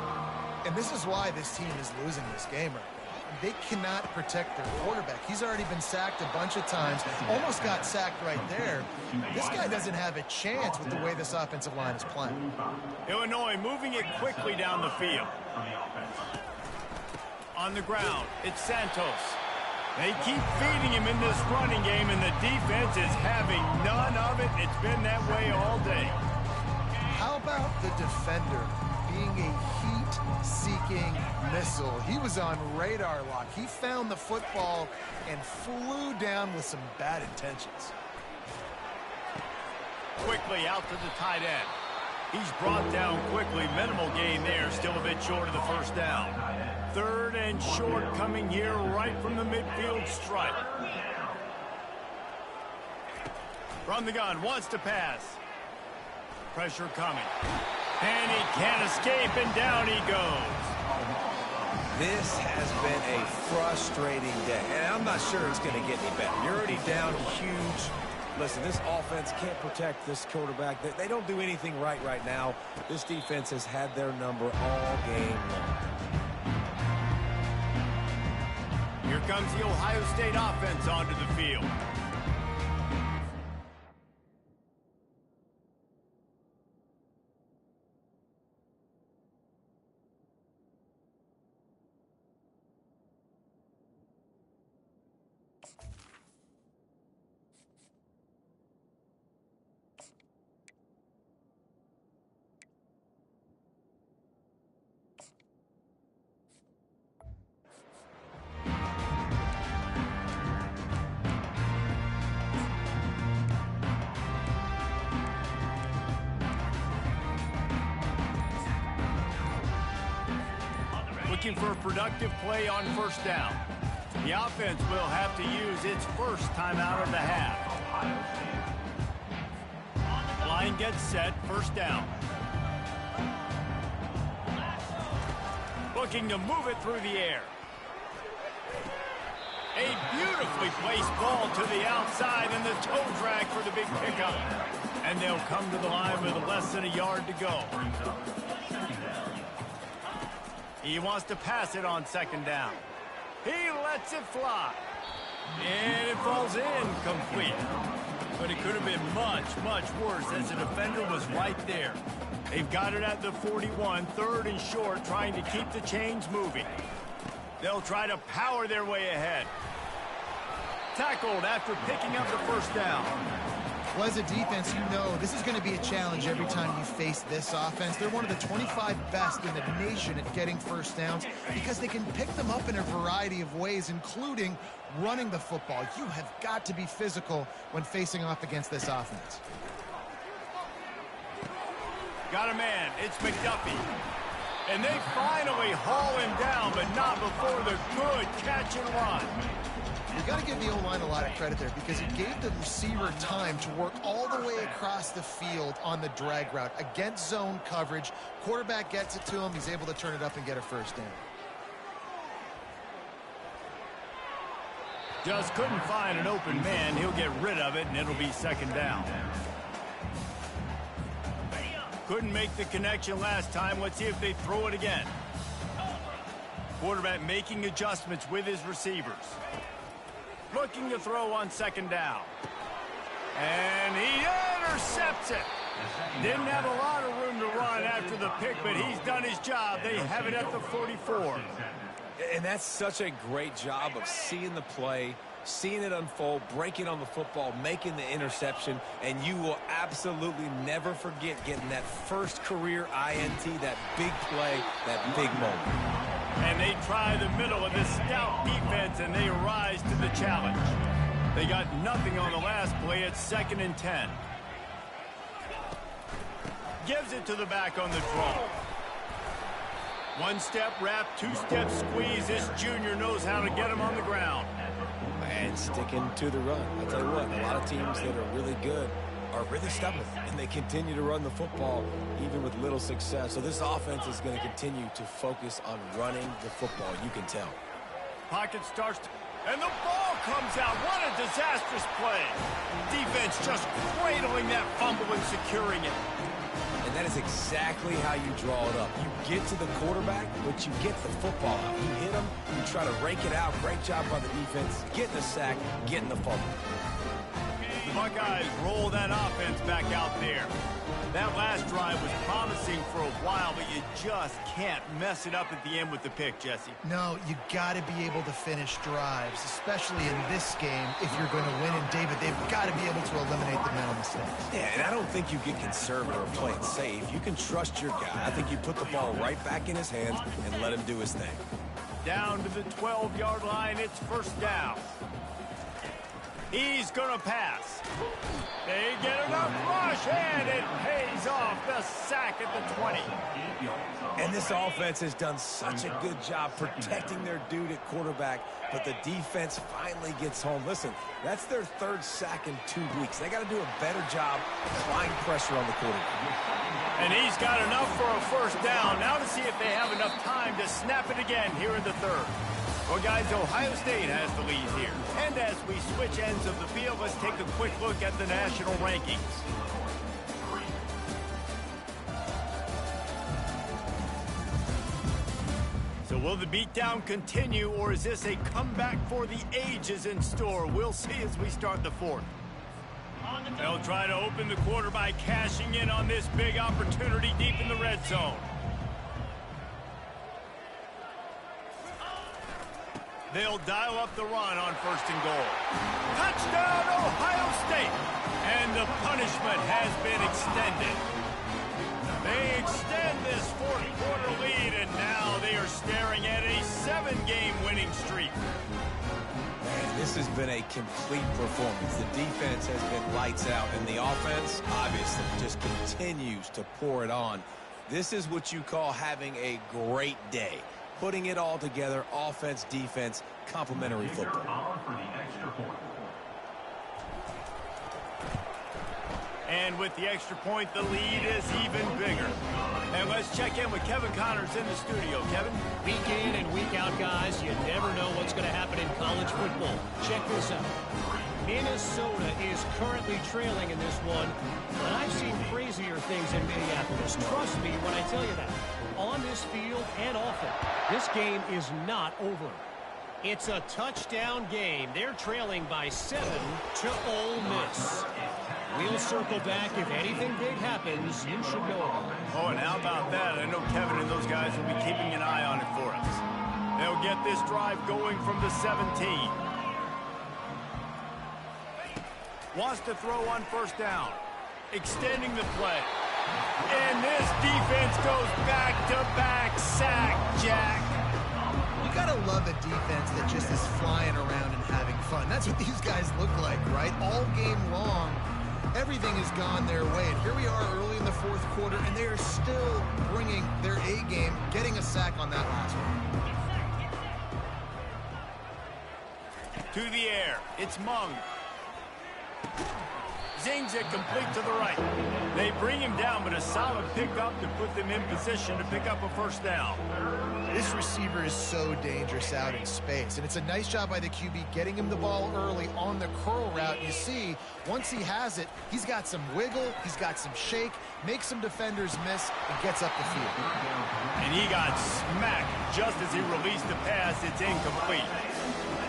S3: And this is why this team is losing this game right now. They cannot protect their quarterback. He's already been sacked a bunch of times. Almost got sacked right there. This guy doesn't have a chance with the way this offensive line is playing.
S1: Illinois moving it quickly down the field. On the ground, it's Santos. They keep feeding him in this running game, and the defense is having none of it. It's been that way all day.
S3: How about the defender being a heat-seeking missile? He was on radar lock. He found the football and flew down with some bad intentions.
S1: Quickly out to the tight end. He's brought down quickly. Minimal gain there. Still a bit short of the first down. Third and short coming here right from the midfield stripe. From the gun. Wants to pass. Pressure coming. And he can't escape, and down he goes.
S2: This has been a frustrating day, and I'm not sure it's going to get any better. You're already down huge. Listen, this offense can't protect this quarterback. They don't do anything right now. This defense has had their number all game long.
S1: Here comes the Ohio State offense onto the field. Looking for a productive play on first down. The offense will have to use its first timeout of the half. Line gets set, first down. Looking to move it through the air. A beautifully placed ball to the outside, and the toe drag for the big pickup. And they'll come to the line with less than a yard to go. He wants to pass it on second down. He lets it fly. And it falls incomplete. But it could have been much, much worse as the defender was right there. They've got it at the 41, third and short, trying to keep the chains moving. They'll try to power their way ahead. Tackled after picking up the first down.
S3: Well, as a defense, you know this is going to be a challenge every time you face this offense. They're one of the 25 best in the nation at getting first downs because they can pick them up in a variety of ways, including running the football. You have got to be physical when facing off against this offense.
S1: Got a man. It's McDuffie. And they finally haul him down, but not before the good catch and run.
S3: You got to give the O-line a lot of credit there because it gave the receiver time to work all the way across the field on the drag route against zone coverage. Quarterback gets it to him. He's able to turn it up and get a first down.
S1: Just couldn't find an open man. He'll get rid of it, and it'll be second down. Couldn't make the connection last time. Let's see if they throw it again. Quarterback making adjustments with his receivers. Looking to throw on second down. And he intercepts it. Didn't have a lot of room to run after the pick, but he's done his job. They have it at the 44.
S2: And that's such a great job of seeing the play, seeing it unfold, breaking on the football, making the interception, and you will absolutely never forget getting that first career INT, that big play, that big moment.
S1: And they try the middle of this stout defense, and they rise to the challenge. They got nothing on the last play. It's 2nd and 10. Gives it to the back on the draw. One-step wrap, two-step squeeze. This junior knows how to get him on the ground.
S2: And sticking to the run. I'll tell you what, a lot of teams that are really good are really stubborn, and they continue to run the football even with little success. So this offense is going to continue to focus on running the football. You can tell.
S1: Pocket starts, and the ball comes out. What a disastrous play. Defense just cradling that fumble and securing it.
S2: And that is exactly how you draw it up. You get to the quarterback, but you get the football out. You hit him, you try to rake it out. Great job by the defense, getting the sack, getting the fumble.
S1: The Buckeyes roll that offense back out there. That last drive was promising for a while, but you just can't mess it up at the end with the pick, Jesse.
S3: No, you got to be able to finish drives, especially in this game. If you're going to win, and David, they've got to be able to eliminate the mental mistakes.
S2: Yeah, and I don't think you get conservative or play it safe. You can trust your guy. I think you put the ball right back in his hands and let him do his thing.
S1: Down to the 12-yard line, it's first down. He's going to pass. They get enough rush, and it pays off. The sack at the 20.
S2: And this offense has done such a good job protecting their dude at quarterback, but the defense finally gets home. Listen, that's their third sack in 2 weeks. They got to do a better job applying pressure on the quarterback.
S1: And he's got enough for a first down. Now to see if they have enough time to snap it again here in the third. Well, guys, Ohio State has the lead here. And as we switch ends of the field, let's take a quick look at the national rankings. So will the beatdown continue, or is this a comeback for the ages in store? We'll see as we start the fourth. They'll try to open the quarter by cashing in on this big opportunity deep in the red zone. They'll dial up the run on first and goal. Touchdown, Ohio State! And the punishment has been extended. They extend this fourth quarter lead, and now they are staring at a 7-game winning streak.
S2: Man, this has been a complete performance. The defense has been lights out, and the offense, obviously, just continues to pour it on. This is what you call having a great day. Putting it all together, offense, defense, complementary football.
S1: And with the extra point, the lead is even bigger. And let's check in with Kevin Connors in the studio. Kevin?
S4: Week in and week out, guys, you never know what's going to happen in college football. Check this out. Minnesota is currently trailing in this one, but I've seen crazier things in Minneapolis. Trust me when I tell you that. On this field and off it, this game is not over. It's a touchdown game. They're trailing by 7 to Ole Miss. We'll circle back. If anything big happens, you should know about it.
S1: Oh, and how about that? I know Kevin and those guys will be keeping an eye on it for us. They'll get this drive going from the 17. Wants to throw on first down. Extending the play. And this defense goes back-to-back sack, Jack.
S3: You gotta love a defense that just is flying around and having fun. That's what these guys look like, right? All game long, everything has gone their way. And here we are early in the fourth quarter, and they are still bringing their A game, getting a sack on that last one.
S1: To the air. It's Mung. Zings it complete to the right. They bring him down, but a solid pickup to put them in position to pick up a first down.
S3: This receiver is so dangerous out in space, and it's a nice job by the QB getting him the ball early on the curl route. You see, once he has it, he's got some wiggle, he's got some shake, makes some defenders miss, and gets up the field.
S1: And he got smacked just as he released the pass. It's incomplete.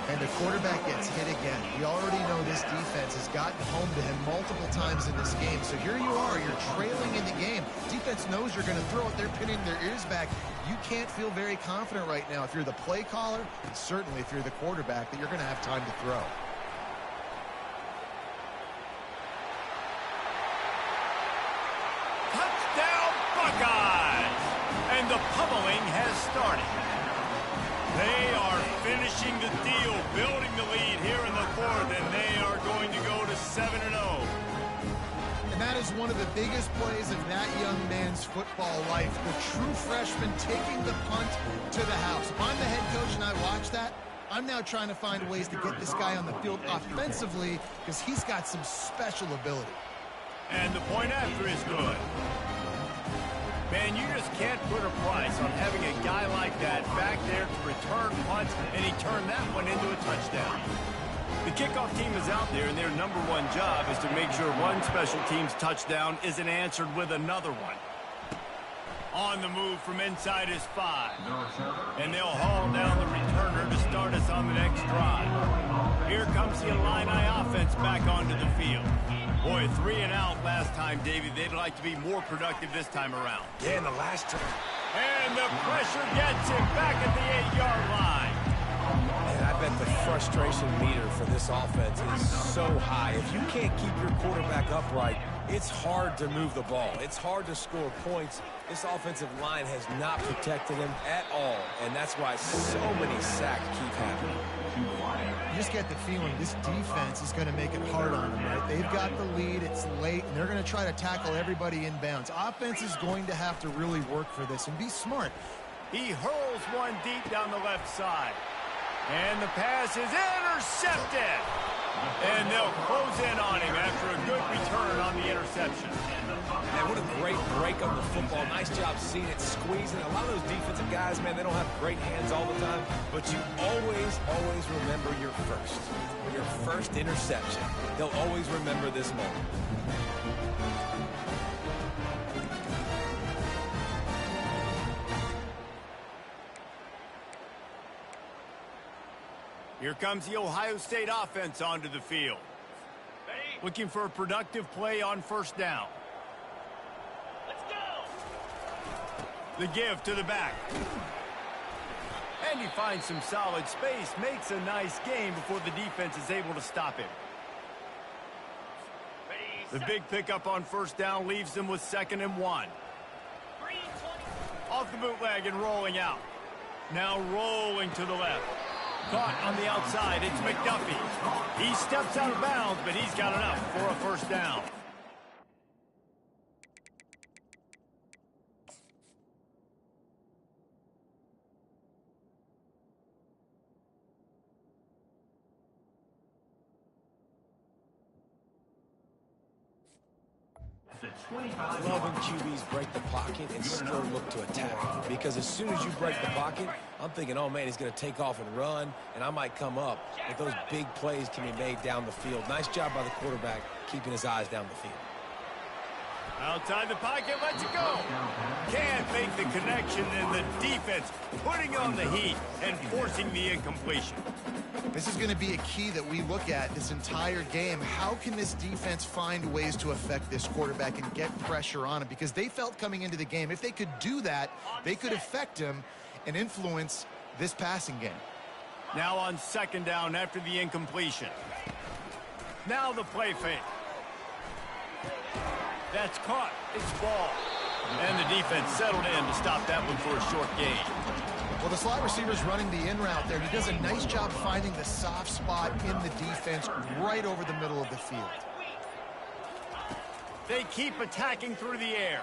S3: And the quarterback gets hit again. We already know this defense has gotten home to him multiple times in this game. So here you are, you're trailing in the game. Defense knows you're going to throw it. They're pinning their ears back. You can't feel very confident right now if you're the play caller, and certainly if you're the quarterback, that you're going to have time to throw.
S1: Touchdown, Buckeyes! And the pummeling has started. They are finishing the deal, building the lead here in the fourth, and they are going to go to 7-0.
S3: And that is one of the biggest plays of that young man's football life. The true freshman taking the punt to the house. If I'm the head coach and I watch that, I'm now trying to find ways to get this guy on the field offensively because he's got some special ability.
S1: And the point after is good. Man, you just can't put a price on having a guy like that back there to return punts, and he turned that one into a touchdown. The kickoff team is out there, and their number one job is to make sure one special team's touchdown isn't answered with another one. On the move from inside his 5. And they'll haul down the returner to start us on the next drive. Here comes the Illini offense back onto the field. Boy, 3 and out last time, Davey. They'd like to be more productive this time around.
S2: Yeah, in the last drive.
S1: And the pressure gets him back at the 8-yard line.
S2: And I bet the frustration meter for this offense is so high. If you can't keep your quarterback upright, it's hard to move the ball. It's hard to score points. This offensive line has not protected him at all, and that's why so many sacks keep happening.
S3: You just get the feeling this defense is going to make it hard on them, right? They've got the lead, it's late, and they're going to try to tackle everybody inbounds. Offense is going to have to really work for this and be smart.
S1: He hurls one deep down the left side. And the pass is intercepted. And they'll close in on him after a good return on the interception.
S2: Man, what a great break on the football. Nice job seeing it, squeezing. A lot of those defensive guys, man, they don't have great hands all the time, but you always remember your first interception. They'll always remember this moment.
S1: Here comes the Ohio State offense onto the field. Looking for a productive play on first down. Let's go! The give to the back. And he finds some solid space, makes a nice gain before the defense is able to stop him. The big pickup on first down leaves them with 2nd and 1. Off the bootleg and rolling out. Now rolling to the left. Caught on the outside, it's McDuffie. He steps out of bounds, but he's got enough for a first down.
S2: I love when QBs break the pocket and still look to attack. Because as soon as you break the pocket, I'm thinking, oh, man, he's going to take off and run, and I might come up. But those big plays can be made down the field. Nice job by the quarterback keeping his eyes down the field.
S1: Outside the pocket, lets it go. Can't make the connection, and the defense putting on the heat and forcing the incompletion.
S3: This is going to be a key that we look at this entire game. How can this defense find ways to affect this quarterback and get pressure on him? Because they felt coming into the game, if they could do that, they could affect him and influence this passing game.
S1: Now on 2nd down after the incompletion. Now the play fake. That's caught. It's ball. And the defense settled in to stop that one for a short gain.
S3: Well, the slot receiver's running the in route there. He does a nice job finding the soft spot in the defense right over the middle of the field.
S1: They keep attacking through the air.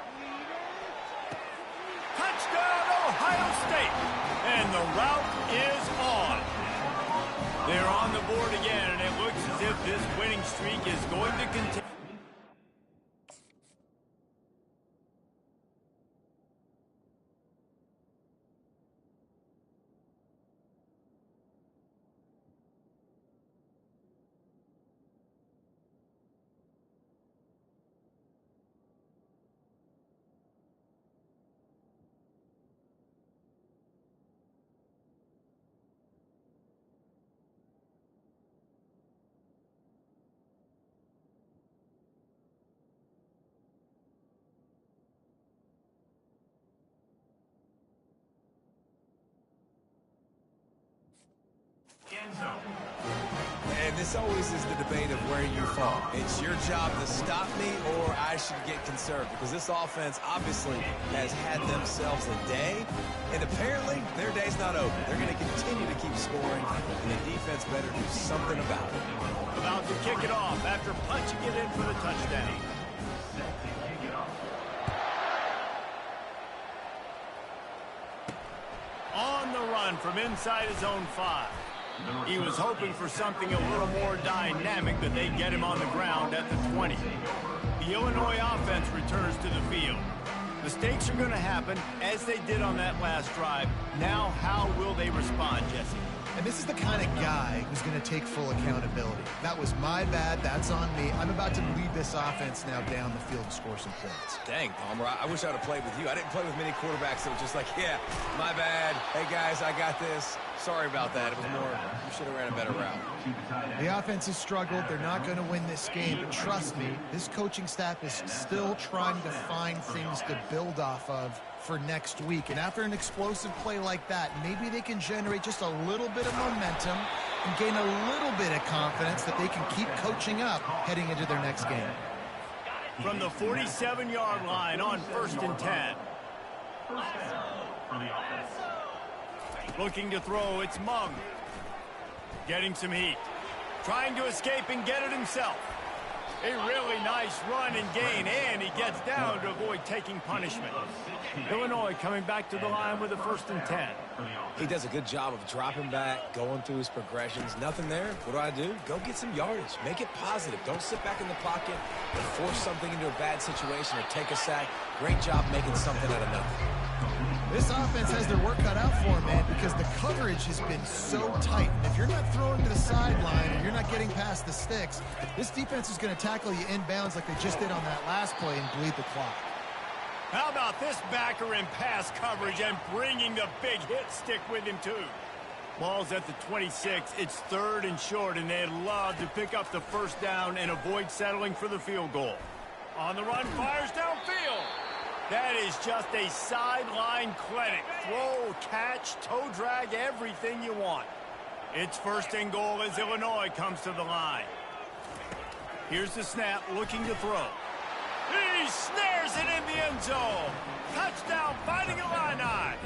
S1: Touchdown, Ohio State. And the route is on. They're on the board again, and it looks as if this winning streak is going to continue.
S2: And this always is the debate of where you fall. It's your job to stop me or I should get conserved, because this offense obviously has had themselves a day, and apparently their day's not over. They're going to continue to keep scoring, and the defense better do something about it.
S1: About to kick it off after punching it in for the touchdown. On the run from inside his own 5. He was hoping for something a little more dynamic, but they get him on the ground at the 20. The Illinois offense returns to the field. Mistakes are going to happen, as they did on that last drive. Now, how will they respond, Jesse?
S3: And this is the kind of guy who's going to take full accountability. That was my bad. That's on me. I'm about to lead this offense now down the field and score some points.
S2: Dang, Palmer, I wish I would have played with you. I didn't play with many quarterbacks that were just like, yeah, my bad. Hey, guys, I got this. Sorry about that. It was more, you should have ran a better route.
S3: The offense has struggled. They're not going to win this game. But trust me, this coaching staff is still trying to find things to build off of for next week. And after an explosive play like that, maybe they can generate just a little bit of momentum and gain a little bit of confidence that they can keep coaching up heading into their next game.
S1: From the 47-yard line on 1st and 10. Looking to throw, it's Mung. Getting some heat. Trying to escape and get it himself. A really nice run and gain, and he gets down to avoid taking punishment. Illinois coming back to the line with a 1st and 10.
S2: He does a good job of dropping back, going through his progressions. Nothing there. What do? Go get some yardage. Make it positive. Don't sit back in the pocket and force something into a bad situation or take a sack. Great job making something out of nothing.
S3: This offense has their work cut out for them, man, because the coverage has been so tight. And if you're not throwing to the sideline and you're not getting past the sticks, this defense is going to tackle you inbounds like they just did on that last play and bleed the clock.
S1: How about this backer in pass coverage and bringing the big hit stick with him, too? Ball's at the 26. It's 3rd and short, and they'd love to pick up the 1st down and avoid settling for the field goal. On the run, fires downfield. That is just a sideline clinic. Throw, catch, toe drag, everything you want. It's 1st and goal as Illinois comes to the line. Here's the snap, looking to throw. He snares it in the end zone. Touchdown, Fighting Illini.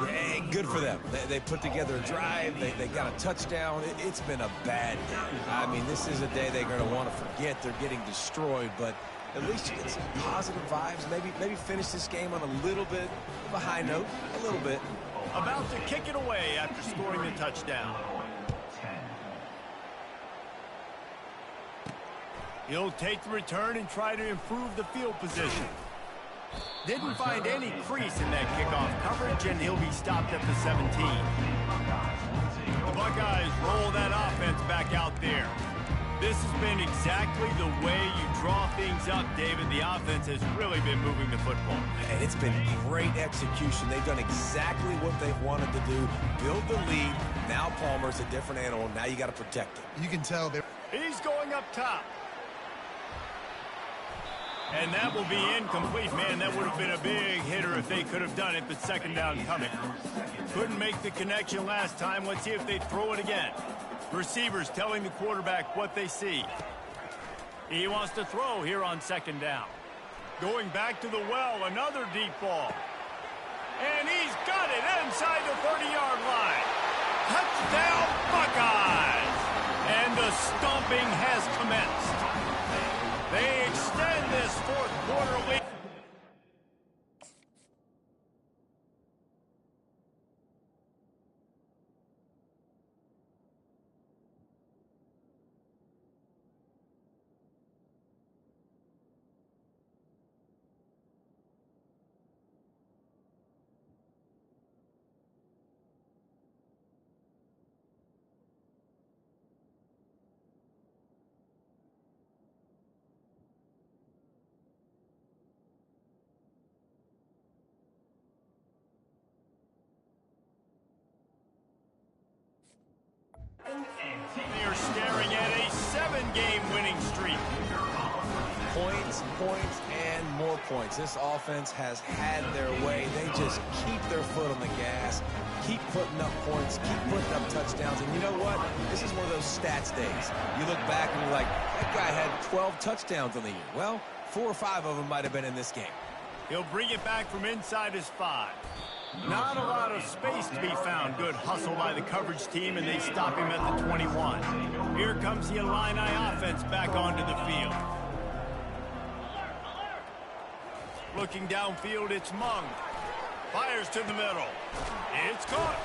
S2: Hey, good for them. They put together a drive. They got a touchdown. It's been a bad day. I mean, this is a day they're going to want to forget. They're getting destroyed, but at least you get some positive vibes. Maybe finish this game on a little bit of a high note. A little bit.
S1: About to kick it away after scoring the touchdown. He'll take the return and try to improve the field position. Didn't find any crease in that kickoff coverage, and he'll be stopped at the 17. The Buckeyes roll that offense back out there. This has been exactly the way you draw things up, David. The offense has really been moving the football.
S2: And it's been great execution. They've done exactly what they've wanted to do. Build the lead. Now Palmer's a different animal. Now you got to protect him.
S3: You can tell they're...
S1: He's going up top. And that will be incomplete. Man, that would have been a big hitter if they could have done it, but 2nd down coming. Couldn't make the connection last time. Let's see if they throw it again. Receivers telling the quarterback what they see. He wants to throw here on 2nd down. Going back to the well, another deep ball. And he's got it inside the 30-yard line. Touchdown, Buckeyes! And the stomping has commenced. They extend this 4th quarter lead. They are staring at a 7-game winning streak.
S2: Points, points, and more points. This offense has had their way. They just keep their foot on the gas, keep putting up points, keep putting up touchdowns. And you know what? This is one of those stats days. You look back and you're like, that guy had 12 touchdowns on the year. Well, 4 or 5 of them might have been in this game.
S1: He'll bring it back from inside his 5. Not a lot of space to be found. Good hustle by the coverage team, and they stop him at the 21. Here comes the Illini offense back onto the field. Looking downfield, it's Mung. Fires to the middle. It's caught.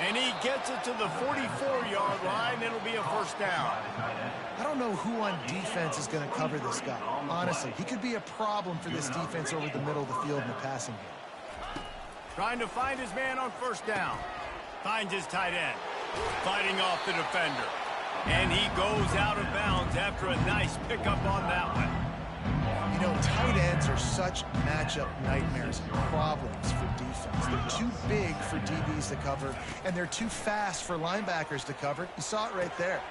S1: And he gets it to the 44-yard line. It'll be a first down.
S3: I don't know who on defense is going to cover this guy. Honestly, he could be a problem for this defense over the middle of the field in the passing game.
S1: Trying to find his man on first down. Finds his tight end. Fighting off the defender. And he goes out of bounds after a nice pickup on that one.
S3: You know, tight ends are such matchup nightmares and problems for defense. They're too big for DBs to cover, and they're too fast for linebackers to cover. You saw it right there.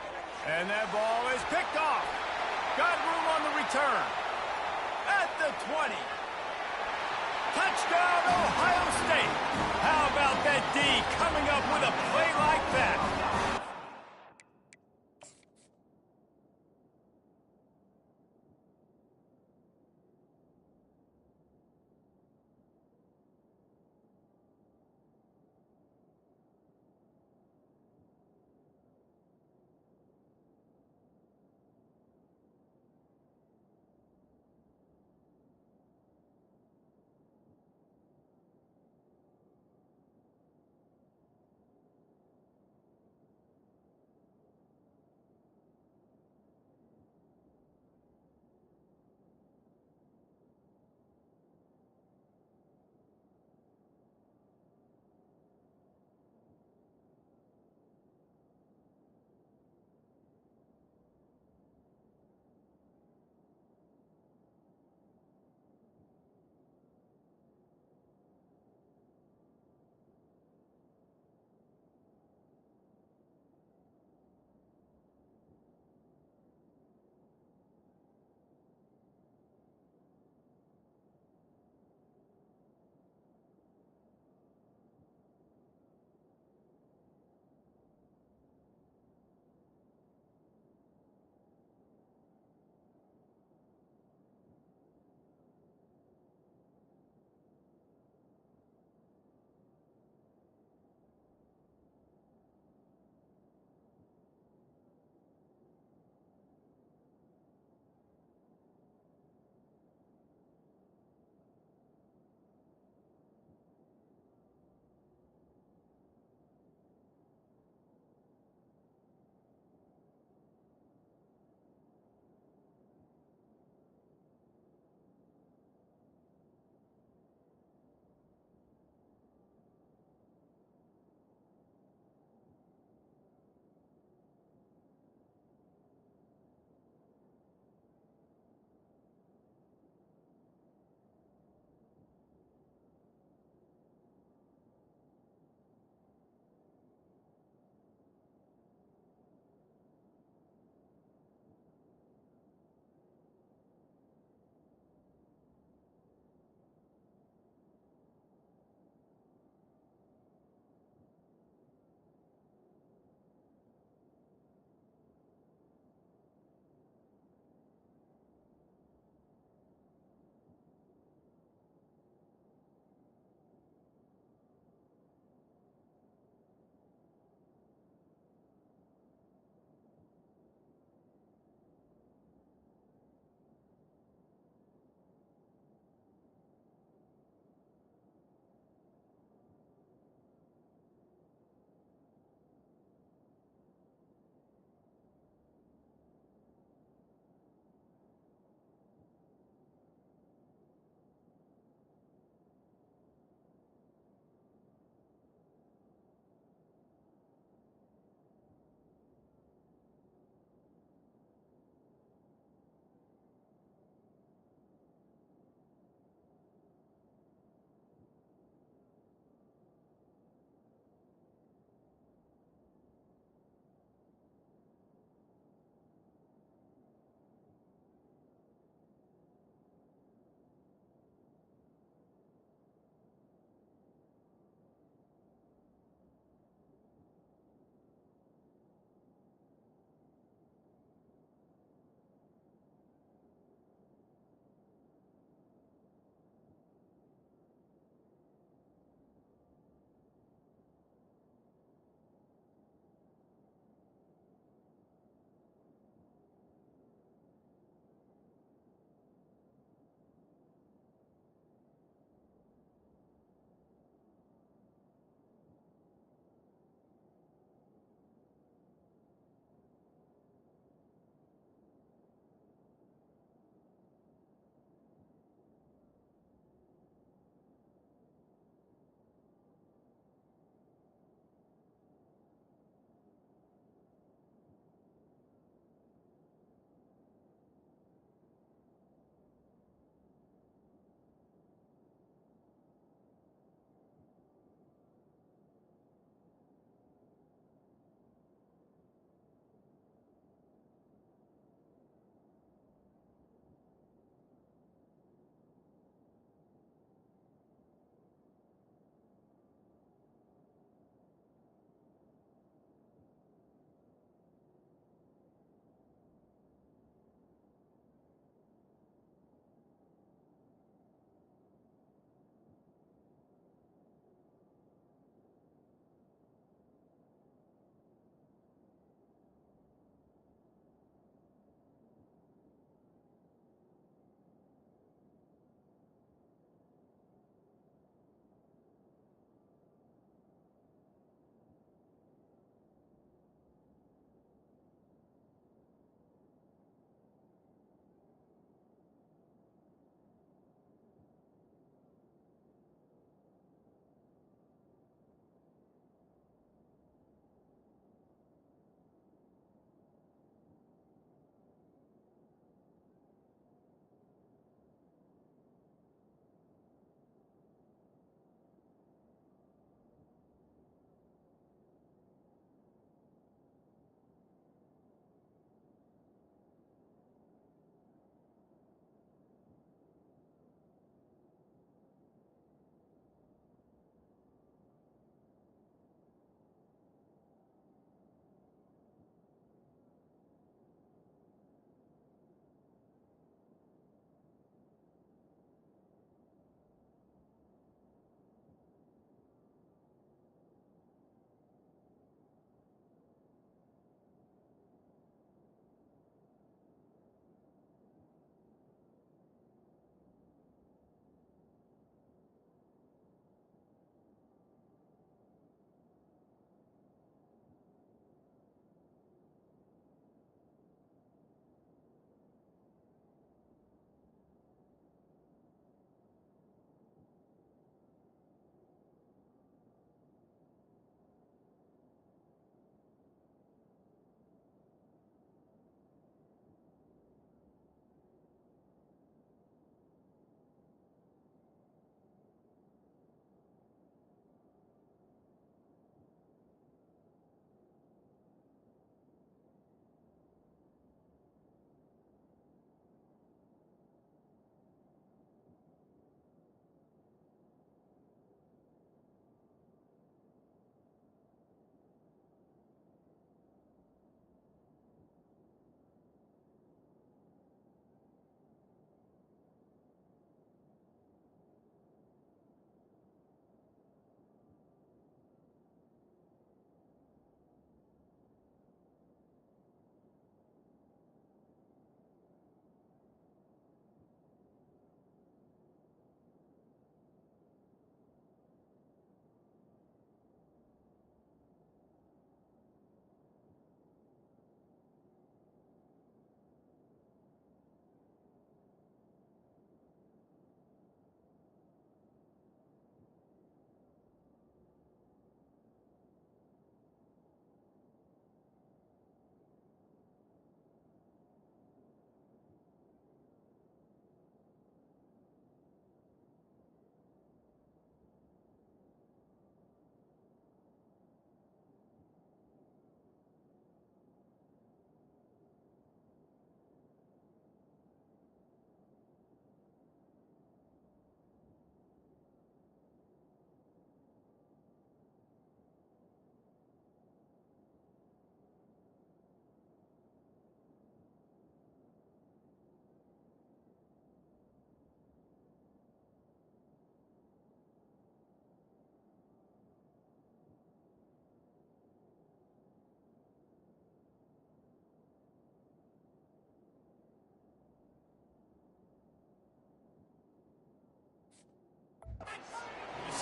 S1: And that ball is picked off. Got room on the return. At the 20. Touchdown, Ohio State. How about that D coming up with a play like that?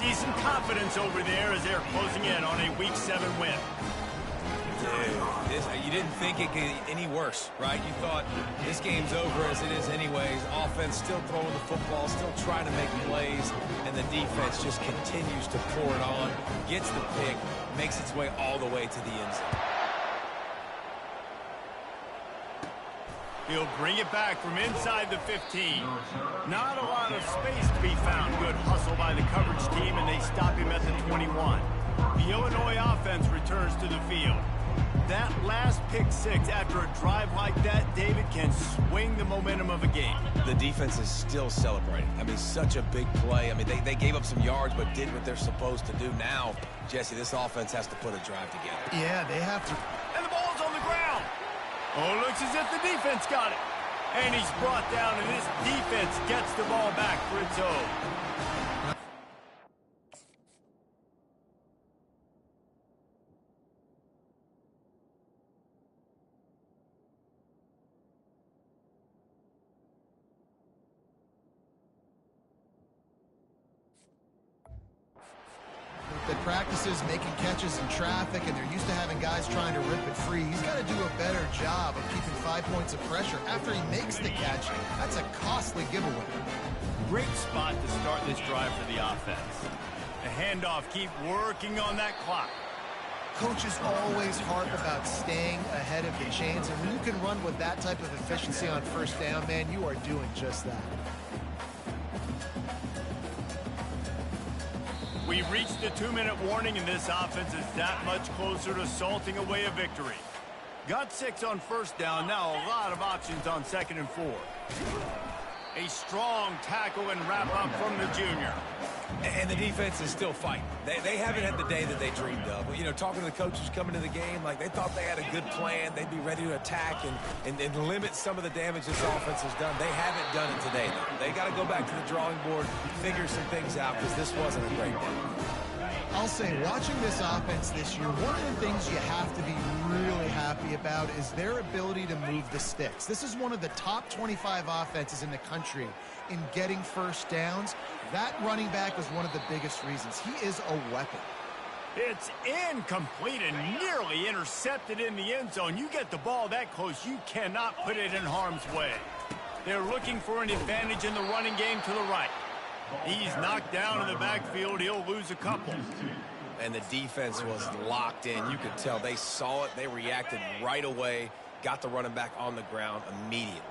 S1: see some confidence over there as they're closing in on a Week 7 win.
S2: Dude, you didn't think it could get any worse, right? You thought this game's over as it is anyways. Offense still throwing the football, still trying to make plays, and the defense just continues to pour it on, gets the pick, makes its way all the way to the end zone.
S1: He'll bring it back from inside the 15. Not a lot of space to be found. Good hustle by the coverage team, and they stop him at the 21. The Illinois offense returns to the field. That last pick six after a drive like that, David, can swing the momentum of a game.
S2: The defense is still celebrating. I mean, such a big play. I mean, they gave up some yards but did what they're supposed to do. Now, Jesse, this offense has to put a drive together.
S3: Yeah, they have to.
S1: And the ball's on the ground. Oh, looks as if the defense got it. And he's brought down, and this defense gets the ball back for its own.
S3: That practices making catches in traffic, and they're used to having guys trying to rip it free. He's got to do a better job of keeping 5 points of pressure after he makes the catch. That's a costly giveaway.
S1: Great spot to start this drive for the offense. The handoff, keep working on that clock.
S3: Coaches always harp about staying ahead of the chains, and when you can run with that type of efficiency on first down, man, you are doing just that.
S1: We reached the 2-minute warning, and this offense is that much closer to salting away a victory. Got 6 on first down, now a lot of options on 2nd and 4. A strong tackle and wrap-up from the junior.
S2: And the defense is still fighting. They haven't had the day that they dreamed of. You know, talking to the coaches coming to the game, like they thought they had a good plan. They'd be ready to attack and limit some of the damage this offense has done. They haven't done it today, though. They got to go back to the drawing board, figure some things out, because this wasn't a great day.
S3: I'll say, watching this offense this year, one of the things you have to be really happy about is their ability to move the sticks. This is one of the top 25 offenses in the country in getting first downs. That running back was one of the biggest reasons. He is a weapon.
S1: It's incomplete and nearly intercepted in the end zone. You get the ball that close, you cannot put it in harm's way. They're looking for an advantage in the running game to the right. He's knocked down in the backfield. He'll lose a couple.
S2: And the defense was locked in. You could tell they saw it. They reacted right away. Got the running back on the ground immediately.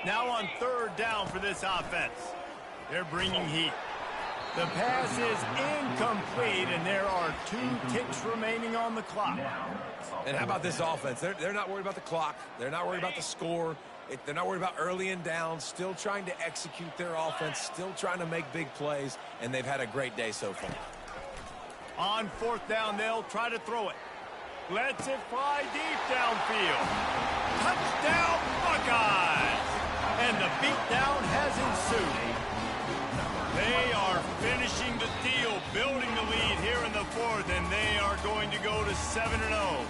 S1: Now on 3rd down for this offense. They're bringing heat. The pass is incomplete, and there are 2 ticks remaining on the clock.
S2: And how about this offense? They're not worried about the clock. They're not worried about the score. They're not worried about early and down. Still trying to execute their offense. Still trying to make big plays, and they've had a great day so far.
S1: On 4th down, they'll try to throw it. Lets it fly deep downfield. Touchdown, Buckeyes! And the beatdown has ensued. They are finishing the deal, building the lead here in the 4th, and they are going to go to 7-0.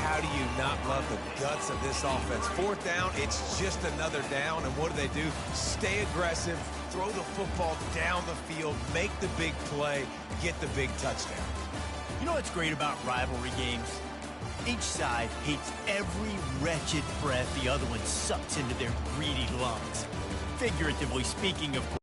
S2: How do you not love the guts of this offense? 4th down, it's just another down, and what do? Stay aggressive, throw the football down the field, make the big play, get the big touchdown.
S1: You know what's great about rivalry games? Each side hates every wretched breath the other one sucks into their greedy lungs. Figuratively speaking, of